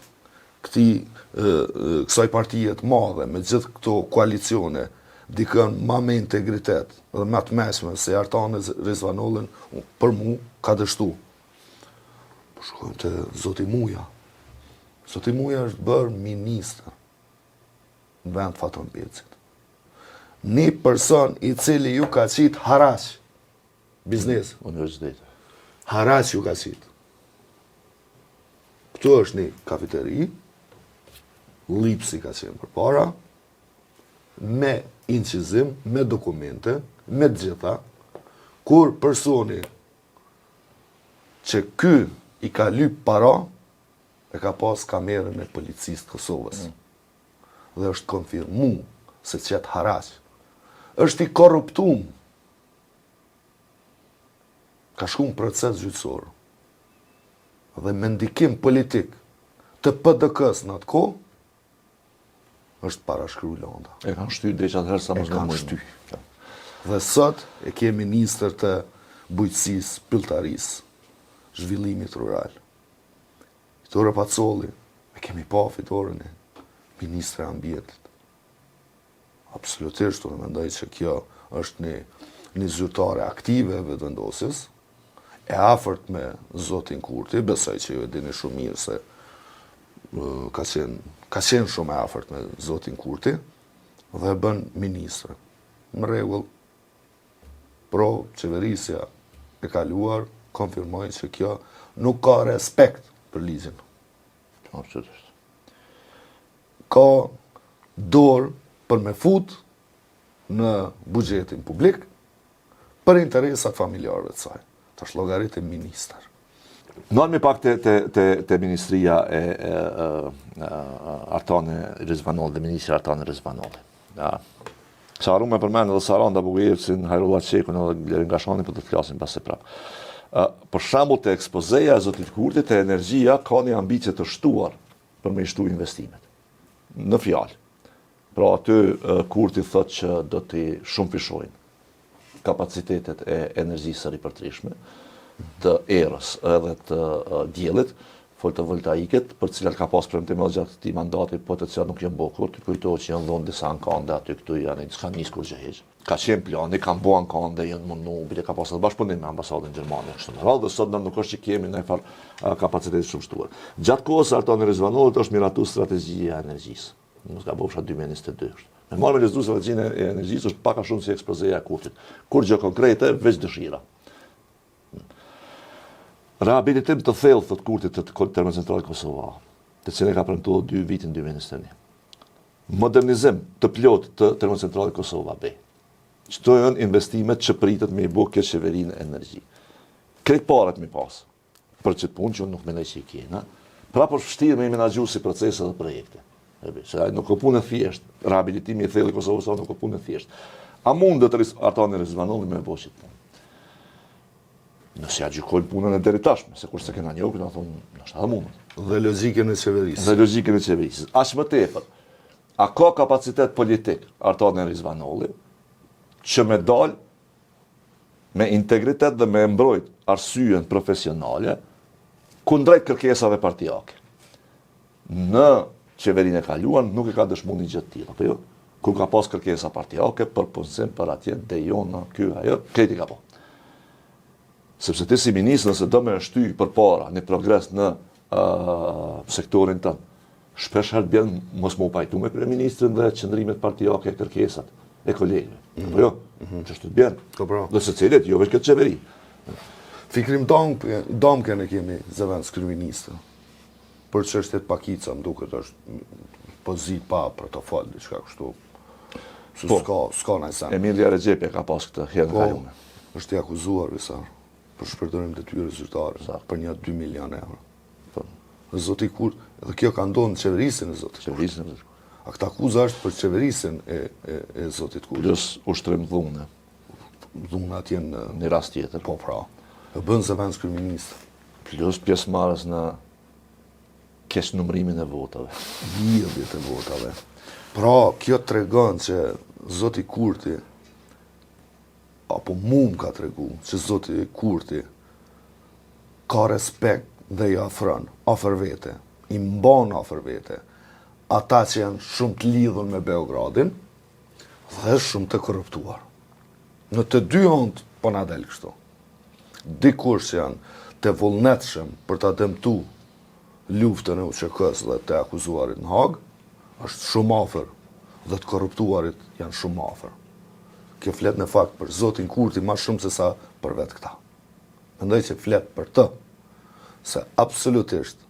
Speaker 2: kësaj partije të madhe, me gjithë këto koalicione, dikën ma me integritet dhe ma të meshme se Artan Rizvanollin për mu ka dështu. Po shkojmë të Zoti Muja. Zoti Muja është bërë ministër në vend Faton Becit. Një person i cili ju ka qitë haraq, biznes.
Speaker 3: Universitet.
Speaker 2: Haraq ju ka qitë. Këtu është një kafeteri, lipsi ka qenë për para, me incizim, me dokumente, me gjitha, kur personi që ky i ka lyp para, e ka pas kamerën e policisë të Kosovës. Dhe është konfirmu se qëtë haraq. Është i korruptum. Ka shku në proces gjyqësor. Dhe me ndikim politik të PDK-s në atë kohë, është parashkru Landa.
Speaker 3: E kanë shtyr drejt atëherë sa mos
Speaker 2: kanë shtyr. Dhe sot e ke ministër të bujqësisë, pylltarisë, zhvillimit rural. Fitore Pacolli, e kemi pa fitoren e ministre e ambientit. Absolutisht, unë mendoj që kjo është një zyrtare aktive e vetëvendosjes, e afërt me Zotin Kurti, besoj që ju e dini shumë mirë se ka qenë shumë e afërt me Zotin Kurti, dhe bën ministre. Në rregull, pro qeverisja e kaluar konfirmoi që kjo nuk ka respekt për ligjin.
Speaker 3: Absolutisht.
Speaker 2: Ka dorë për me fut në buxhetin publik për interesat familjarëve të saj. Tash llogarit e ministër.
Speaker 3: Nërmi pak të ministria e Artane Rizvanolli, dhe ministri Artane Rizvanolli. Sa arru me përmenë edhe Saranda Bugojevcin, Hajrullah Qekun edhe Glerin Gashani për të flasin pas e prapë. Për shembull të ekspozeja e Zotit Kurtit e energjia ka një ambicie të shtuar për me i shtu investimet. Në fjalë. Pra aty Kurti thot që do t'i shumë fishojnë. kapacitetet e energjisë së ripërtrishme, të erës edhe të diellit, fotovoltaiket, për cilat ka pas premtim edhe gjatë këtij mandati, po të cilat nuk janë bërë kur, të kujtohet që janë dhënë disa ankande aty këtu janë, s'ka nis kur gjë heq. Ka qenë plani, kanë bërë ankande, janë mundu, bile ka pasur bashkëpunim me ambasadën gjermane kështu me radhë, dhe sot nuk është që kemi në far kapacitete shumë shtuar. Gjatë kohës Artani Rizvanollit është miratuar strategjia e energjisë. Nuk ka bofsha 2022. Me marrë me lezu strategjinë e energjisë është pak a shumë si ekspozeja e Kurtit. Kur gjë konkrete, veç dëshira. Rehabilitim të thellë, thot Kurti, të termocentrale Kosova, të cilën ka premtuar 2 vitin 2021. Modernizim të plot të termocentrale Kosova B. Çto janë investimet që pritet me i bë kjo qeverinë energji. Krejt parat me pas. Për çet punë që nuk mendoj se i kena. Pra për vështirë me menaxhu si procese dhe projekte. Se nuk ka punë thjesht. Rehabilitimi i thellë i Kosovës nuk ka punë thjesht. A mundet Artani Rizvanolli me bëj punë? Nëse ja gjykojnë punën e deri tashme, se kurse kena njohur, do thonë, ndoshta edhe mund.
Speaker 2: Dhe logjikën e qeverisë.
Speaker 3: Dhe logjikën e qeverisë. Aq më tepër. A ka kapacitet politik Artani Rizvanolli që me dal me integritet dhe me mbrojt arsyen profesionale kundrejt kërkesave partijake. Në qeverinë e kaluar nuk e ka dëshmuar një gjë të tillë, apo jo? Kur ka pas kërkesa partijake për punësim për atje, dejona, ky ajo, kreti ka po. Sepse ti si ministër, nëse do me shty për para një progres në sektorin tënë, shpesh herë bjen mos më pajtu me kryeministrin dhe qëndrimet partijake e kërkesat e kolegëve. Apo jo? Që është të bjen. Dhe se cilet, jo veç këtë qeveri.
Speaker 2: Fikrim Damken e kemi zëvendës kryeministër. Për çështjet pakica, më duket është pozit pa protokol, diçka kështu. S'ka në sen.
Speaker 3: Emilia Rexhepi ka pas këtë herë në kalume.
Speaker 2: Është i akuzuar visar për shpërdorim detyrë zyrtare për një 2 milion euro. Dhe zoti Kurti, edhe kjo ka ndodhur në qeverisën e zotit.
Speaker 3: Qeverisën e zotit.
Speaker 2: A këtë akuza është për qeverisën e zotit Kurti.
Speaker 3: Plus ushtrim dhune.
Speaker 2: Dhune atje në
Speaker 3: një rast tjetër.
Speaker 2: Po pra. E bën zëvendës kryeministër.
Speaker 3: Plus pjesëmarrës në keqnumërimin e votave.
Speaker 2: Lidhjet e votave. Pra, kjo tregon që zoti Kurti apo mu më ka tregu që zoti Kurti ka respekt dhe i afër vete, i mban afër vete, ata që janë shumë të lidhur me Beogradin dhe shumë të korruptuar. Në të dy anë po na del kështu. Dikush që janë të vullnetshëm për ta dëmtu luftën e UÇK-s dhe të akuzuarit në Hag, është shumë afër dhe të korruptuarit janë shumë afër. Kjo flet në fakt për zotin Kurti ma shumë se sa për vetë këta. Mendoj që flet për të, se absolutisht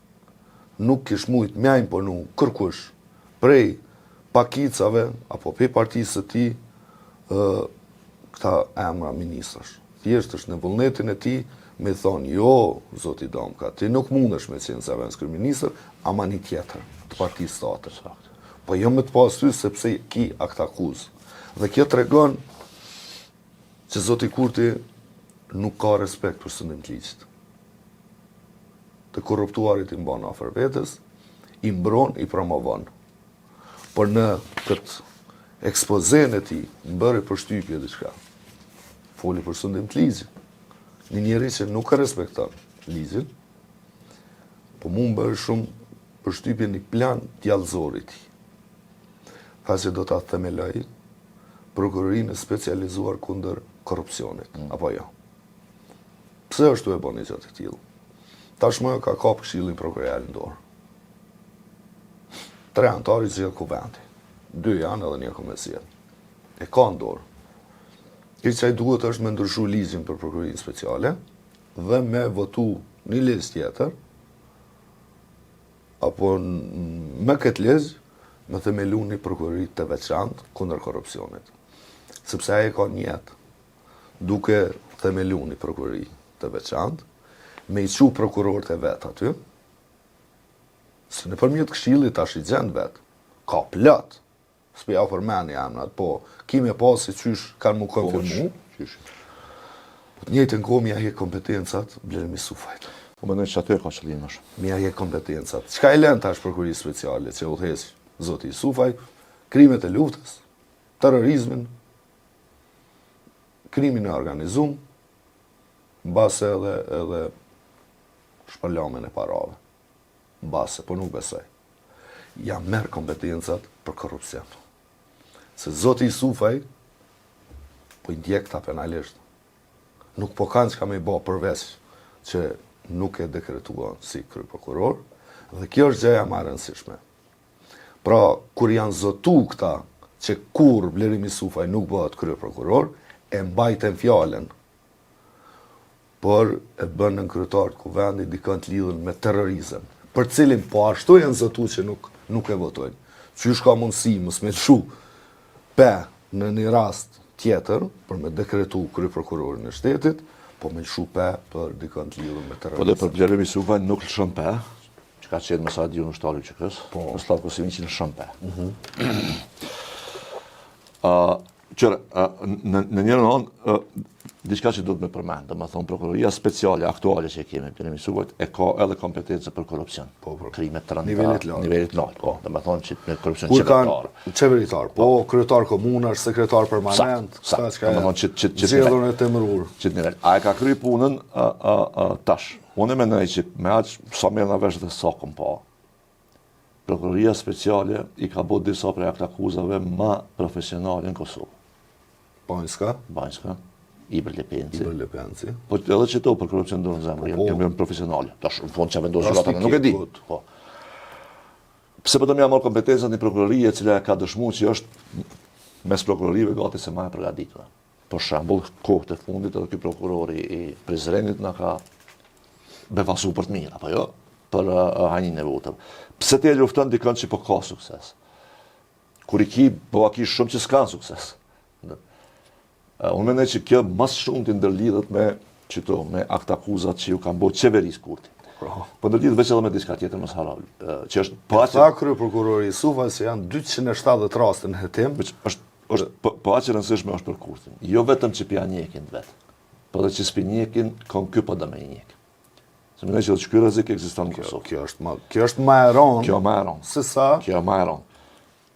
Speaker 2: nuk kish mujt mja imponu kërkush prej pakicave apo prej partisë të ti këta emra ministrësh. Thjesht është në vullnetin e ti me thonë, jo, zoti Damka, ti nuk mundesh me qenë zëvendës kryeministër, ama një tjetër të partisë tate. Po jo me të pasur sepse ki akt akuzë. Dhe kjo tregon që zoti Kurti nuk ka respekt për sëndim të ligjit. Të korruptuarit i mban afër vetes, i mbron, i promovon. Por në këtë ekspozen e tij, bëri përshtypje diçka. Foli për sëndim të ligjit. Një njeri që nuk e respekton ligjin, po mu më bërë shumë përshtypje një plan djallëzor i tij. Tha që do ta themeloj prokurorinë specializuar kundër korrupsionit, apo jo. Pse është e bën një gjë të tillë? Tashmë ka kap këshillin prokurorial në dorë. 3 anëtarë i zgjedh kuventi. 2 janë edhe një komisië. E ka në dorë. Kjo që ai duhet është me ndryshu ligjin për prokurorinë speciale dhe me votu një ligj tjetër, apo me këtë ligj me themelu një prokurori të veçantë kundër korrupsionit. Sepse ai ka një jetë duke themelu një prokurori të veçantë, me i qu prokurorët e vetë aty, se nëpërmjet këshillit tash i gjen vetë, ka plot, s'pe ja përmeni emrat, po kime pasi qysh kanë mu konfirmu, njëjtën kohë mja hek kompetencat Blerimi Sufajt.
Speaker 3: Po mendoj që aty ka qëllim më shumë.
Speaker 2: Mja hek kompetencat. Çka e lën tash prokuroria speciale që udhëhes zoti Sufaj, krimet e luftës, terrorizmin, krimin e organizum, mbase edhe shpërlamin e parave. Mbase, po nuk besoj. Ja merr kompetencat për korrupsion. Se zoti Jusufaj po i ndjek ta penalisht. Nuk po kanë çka më bë përveç që nuk e dekretuan si kryeprokuror, dhe kjo është gjëja më e rëndësishme. Pra, kur janë zotu këta që kur Blerimi Jusufaj nuk bëhet kryeprokuror, e mbajten fjalën, por e bën në kryetar të kuvendit dikën të lidhur me terrorizëm, për cilin po ashtu janë zotu që nuk e votojnë. Qysh ka mundësi mos me lshu pe në një rast tjetër për me dekretu kryeprokurorin e shtetit, po me lshu pe për dikën të lidhur me terrorizëm.
Speaker 3: Po dhe për Blerimi Jusufaj nuk lëshon pe, që ka qenë mësa diju në shtallu që kësë, në Slavë Kosovin që lëshon pe. Qërë, në njërën anë, diçka që do të me përmend, dhe më thonë, prokuroria speciale, aktuale që kemi, Blerimi Jusufaj, e ka edhe kompetencë për korrupsion. Krimet të rënda, nivelit lartë, po, dhe më thonë që me korrupsion qeveritar.
Speaker 2: Qeveritar, po, kryetar komunash, sekretar permanent,
Speaker 3: sa, dhe më thonë që
Speaker 2: zgjedhur e temërur.
Speaker 3: Qëtë nivel. A e ka kry punën tash. Unë e menoj që me aqë sa merë në vesh dhe sa kom pa, prokuroria speciale i ka bot disa prej akuzave ma profesionale në Kosovë. Banjska, Iber
Speaker 2: Lepenci.
Speaker 3: Po edhe që to për korrupsion do në zemër, jam profesionale. Tash, në fond që vendosë gjata nuk e di. Pse po të mja marrë kompetencat një prokurorie cila ka dëshmu që është mes prokurorive gati se ma e përgatitur. Për shembull, kohët e fundit edhe ky prokurori i Prizrenit na ka befasu për të mirë, apo jo? Për hajnin e votëve. Pse te lufton dikën që po ka sukses? Kur i ki, po a ki shumë që s'kan sukses. Unë mendoj që kjo mas shumë të ndërlidhet me akt akuzat që ju kanë bërë qeverisë Kurti. Po ndërlidhet veç edhe me diçka tjetër më harab. Që është
Speaker 2: pa kryeprokurori Jusufaj se janë 270 raste në hetim.
Speaker 3: Është po aq e rëndësishme është për Kurtin. Jo vetëm që pja njekin vet, por edhe që s'pi njekin kon ky po do me njek. Se mendoj që ky rrezik ekziston në Kosovë.
Speaker 2: Kjo është më e rëndë.
Speaker 3: Kjo më e rëndë.
Speaker 2: Se sa?
Speaker 3: Kjo më e rëndë.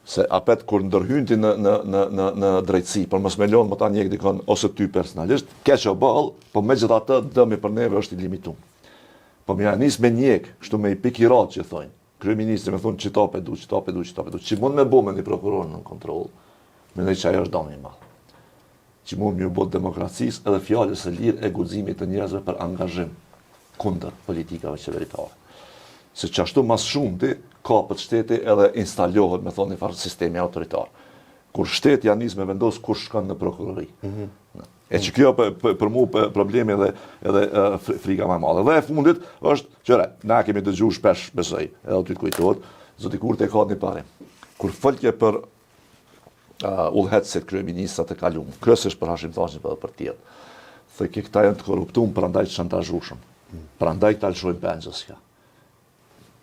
Speaker 3: Se apet kur ndërhynti në drejtësi, për mos me lonë më ta njek dikon ose ty personalisht, keq o ball, po megjithatë dëmi për neve është i limituar. Po më nis me njek, kështu me i pikirat që thonë. Kryeministri më thonë çitape du. Që mund me bë me një prokuror në kontroll. Mendoj që ajo është dëmi i madh. Që mund më bë demokracisë edhe fjalës së lirë e guximit të njerëzve për angazhim kundër politikave qeveritare. Se që ashtu mas shumë ti, kapët shteti edhe instalohet, me thonë një farë sistemi autoritar. Kur shteti janë nisë me vendosë kur shkon në prokurori. E që kjo për mu problemi edhe frika më e madhe. Dhe e fundit është, qëre, na kemi dëgju shpesh, besoj, edhe ty të kujtohet, zoti Kurti e ka një parim. Kur folje për udhëhecësit kryeministrat e kaluam, kryesisht për Hashim Thaqin për tjetër, thë që këta janë të korruptuar, prandaj të shantazhueshëm. Prandaj ta lëshojnë benxës ka.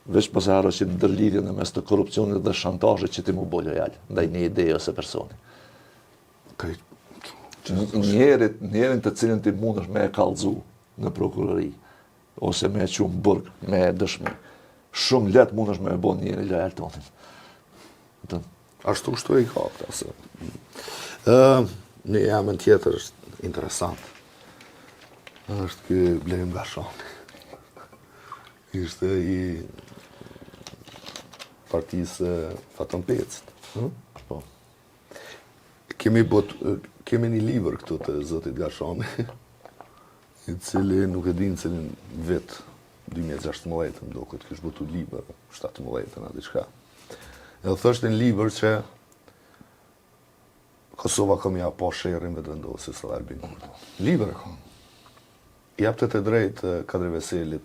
Speaker 3: Veç pas e harro që ndërlidhje në mes të korrupsionit dhe shantazhit që ti mu bo lojal, ndaj një ide ose personi. Njerin të cilin ti mundesh me e kallëzu në prokurori, ose me e qumë burg, me e dëshmi, shumë let mundesh me e bo njeri lojal tonin.
Speaker 2: Ashtu shtu e i ka këta se. Një jamën tjetër është interesant. Është ky Blerim Gashani. Ishte i partisë Fatën Pecët.
Speaker 3: Po.
Speaker 2: Kemi një libër këtu të zotit Gashani, i cili nuk e di në cilin vit, 2016, më do këtë kështë botu libër, 17, në diçka. Edhe thështë një libër që Kosova kam ja po sherrin vetëvendosis edhe Albin Kurti. Libër e kam. Japte të drejtë Kadri Veselit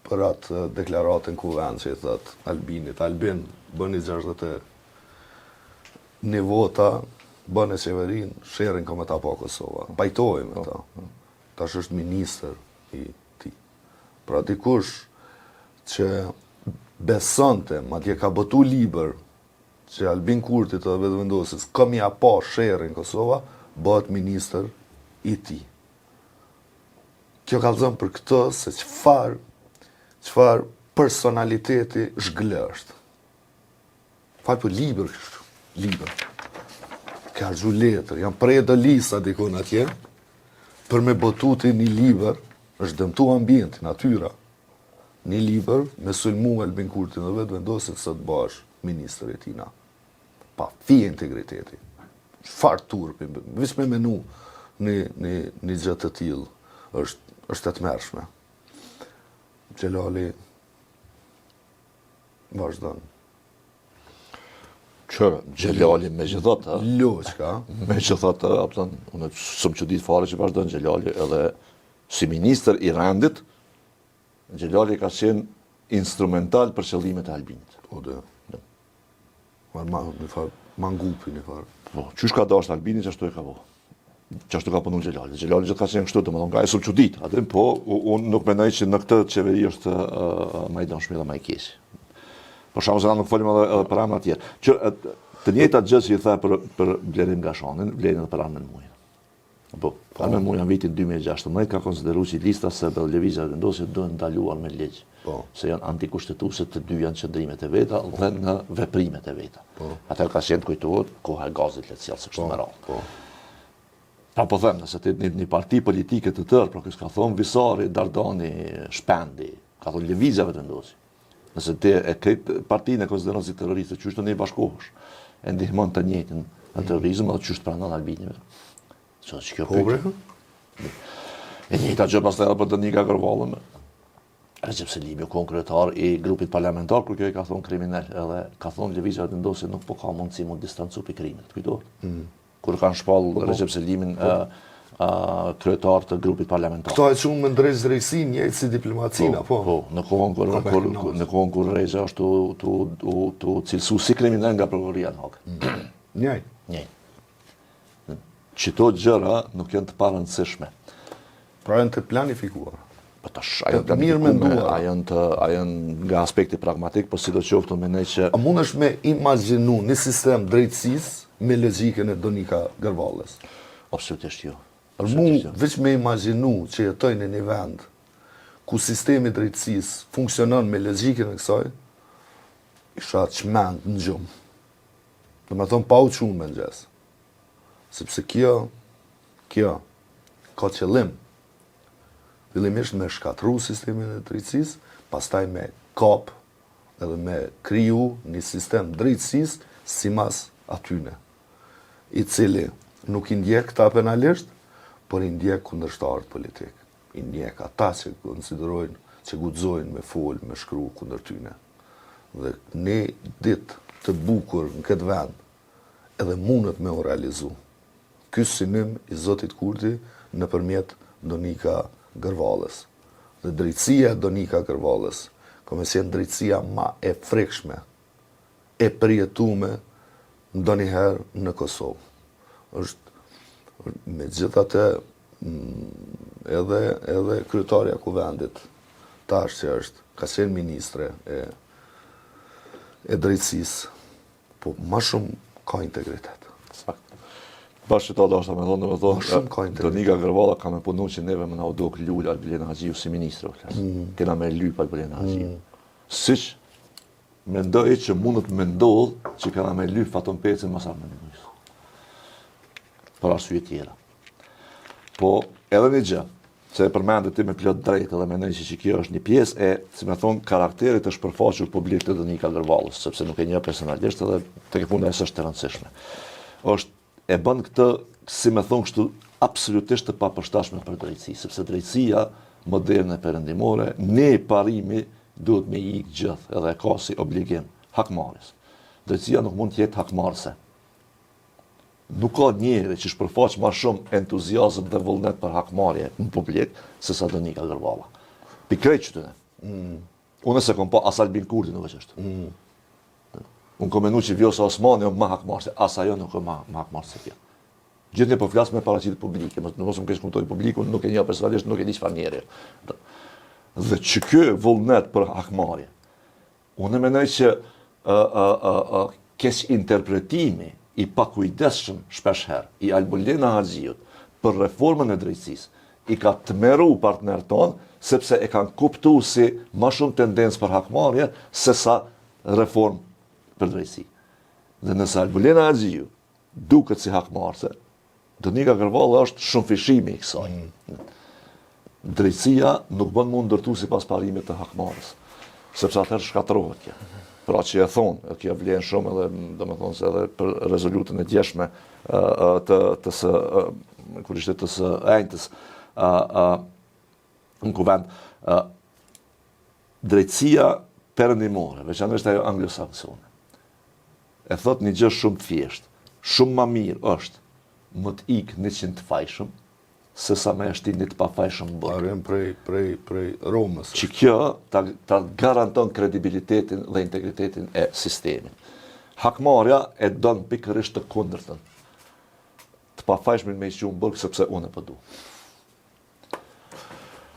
Speaker 2: për atë deklaratën kuvend që i thët Albinit. Albin, bëni 61 vota, bëni qeverin, sherrin ka me ta po Kosova. Pajtojmë me ta. Tash është minister i ti. Pra dikush që besonte, madje ka botu libër që Albin Kurti të vetëvendosis ka mja pa sherrin Kosova, bëhet minister i ti. Kjo ka zënë për këtë se çfarë personaliteti zhglë është. Fal për libër kështu, libër. ka argju letër, janë prej do lisa dikon atje, për me botuti një liber, është dëmtu ambienti, natyra, një liber me sulmu Albin Kurti dhe vetë vendosit së të bash ministër e tina. Pa fi integriteti. Farë turpi, vish me menu një gjëtë të tillë, është të tmerrshme. Xhelali vazhdon.
Speaker 3: Qërë, Xhelali me gjithatë,
Speaker 2: Loçka.
Speaker 3: me gjithatë, unë sëm që ditë fare që vazhdon Xhelali edhe si ministër i rendit, Xhelali ka qenë instrumental për qëllimet e Albinit.
Speaker 2: O dhe. Në farë, mangupi në farë.
Speaker 3: Po, qysh ka dashur Albini që ashtu e ka bo. Që ashtu ka punu Xhelali. Xhelali gjithë ka qenë kështu, domethënë nga e sum çudit. Atë po unë nuk mendoj që në këtë qeveri është më i dashur dhe më i keq. Por shkak se nuk folim edhe për anë tjetër. Që të njëjtat gjë që i tha për Blerim Gashanin, vlen edhe për Armen Mujin. Po, Armen Muja në vitin 2016 ka konsideruar që lista SB dhe lëvizja e vendosjes duhen ndaluar me ligj. Se janë antikushtetuese të dy janë qëndrimet e veta dhe në veprimet e veta. Atëherë ka qenë kujtohet koha e gazit le të sjellë se kështu me radhë. Pra po them, nëse të një parti politike të tërë, pra kësë ka thonë Visari, Dardani, Shpendi, ka thonë lëvizjave të vendosi. Nëse ti e këtë partinë e konsideron si terroristë, qështë të ne bashkohësh, e ndihmon të njëjtin në terrorizëm, edhe qështë pranon Albinive. E njëjta gjë pastaj edhe për Danika Kërvallën, Recep Selimi, konkretar i grupit parlamentar, kur kjo i ka thonë kriminal, edhe ka thonë lëvizjave të vendosi nuk po ka mundësi mu distancu për krimet, kujtohet? Kur kanë shpallë Recep Selimin kryetar të grupit parlamentar.
Speaker 2: Këto e qunë me ndrejsh drejtësi njëjtë si diplomacina, po.
Speaker 3: Po, në kohën kur Reza është të cilësu si kriminal nga prokuroria në Hagë. Njëjtë. Qito gjëra nuk janë të parëndësishme.
Speaker 2: Pra janë të planifikuar.
Speaker 3: Po tash, ajo të planifikuar, janë nga aspekti pragmatik, po si do qoftë me ne që...
Speaker 2: A mund është me imaginu një sistem drejtësisë me logjikën e Donika Gërvallës?
Speaker 3: Absolutisht jo.
Speaker 2: Mu veç me imaginu që jetojnë në një vend ku sistemi drejtësisë funksionon me logjikën e kësaj, isha çmend në gjumë. Do me thonë pa u qunë me ngjes. Sepse kjo ka qëllim. Fillimisht me shkatru sistemin e drejtësisë, pastaj me kap edhe me kriju një sistem drejtësisë simas atyne, i cili nuk i ndjek këta penalisht, por i ndjek kundërshtarët politik. I ndjek ata që konsiderojnë, që guxojnë me fol, me shkru kundër tyne. Dhe një ditë të bukur në këtë vend, edhe mundet me u realizu. Ky synim i Zotit Kurti nëpërmjet Donika Gërvallës. Dhe drejtësia Donika Gërvallës, ka me qenë drejtësia ma e frekshme, e përjetume ndonjëherë në Kosovë. Është me gjithatë edhe kryetarja kuvendit, tash që është, ka qenë ministre e drejtësisë, po ma shumë ka integritet.
Speaker 3: Bashkë që ta da është me thonë, Donika Gërvalla ka me punu që neve me na u dok lullë Albulena Haxhiu si ministre. Kena me lyp Albulena Haxhiu. Siç mendoj që mundet me ndodh që kena me lyp Faton Pecën masar me një. Për arsye tjera. Po edhe një gjë, se e përmendet ti me plot drejt edhe mendoj që kjo është një pjesë e, si me thonë, karakterit të shpërfaqur publik të Donika Gërvallës, sepse nuk e njeh personalisht edhe tek puna e së është e rëndësishme. Është e bën këtë, si me thonë, kështu absolutisht të papërshtatshme për drejtësi, sepse drejtësia moderne perëndimore, ne parimi duhet me ikë gjithë edhe ka si obligim hakmarrjes. Drejtësia nuk mund të jetë hakmarrëse. Nuk ka njeri që shpërfaq më shumë entuziazëm dhe vullnet për hakmarrje në publik se sa Donika Gërvalla. Pikërisht qytene. Unë se kom pa as Albin Kurti nuk është. Unë kom menu që Vjosa Osmani o ma hakmarrëse, as ajo nuk o ma hakmarrëse kjo. Gjithë një po flasë me paraqitë publike, nuk më kesh kumtoj publiku, nuk e një personalisht, nuk e një çfarë njeri. Dhe që kjo vullnet për hakmarrje, unë mendoj që keq interpretimi i pakujdesshëm shpeshherë i Albulena Haxhiut për reformën e drejtësisë i ka tmeru partner ton sepse e kanë kuptuar si më shumë tendencë për hakmarrje se sa reformë për drejtësi. Dhe nëse Albulena Haxhiu duket si hakmarrëse. Donika Kërvalla është shumë fishimi i kësaj. Drejtësia nuk bën mund ndërtu sipas parimit të hakmarrës, sepse atëherë shkatërrohet kjo. Pra që e thonë, kjo vlen shumë edhe, domethënë se edhe për rezolutën e djeshme të së kur ishte të së enjtës në kuvend, drejtësia perëndimore, veçanërisht ajo anglosaksone, e thot një gjë shumë thjesht, shumë më mirë është më të ikë 100 fajshëm, se sa me është një të pafajshëm bërë.
Speaker 2: Arrim prej Romës.
Speaker 3: Që kjo ta garanton kredibilitetin dhe integritetin e sistemit. Hakmarrja e don pikërisht të kundërtën. Të pafajshmin me i qumë bërë sepse unë e po du.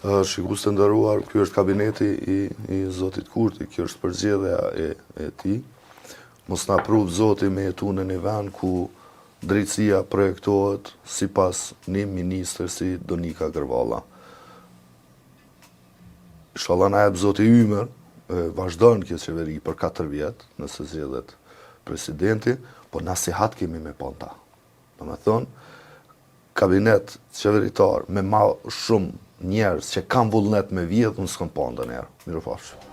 Speaker 2: Shikues të nderuar, ky është kabineti i Zotit Kurti, kjo është përzgjedhja e tij. Mos na pruv Zoti me jetu në një vend ku drejtësia projektohet sipas një ministër si Donika Kërvalla. Inshallah na jep Zoti ymer, vazhdon kjo qeveri për 4 vjet, nëse zgjedhet presidenti, po nasihat kemi me ponta. Domethënë, kabinet qeveritar me shumë njerëz që kanë vullnet me vjedh, unë s'kam pa ndonjëherë. Mirupafshim.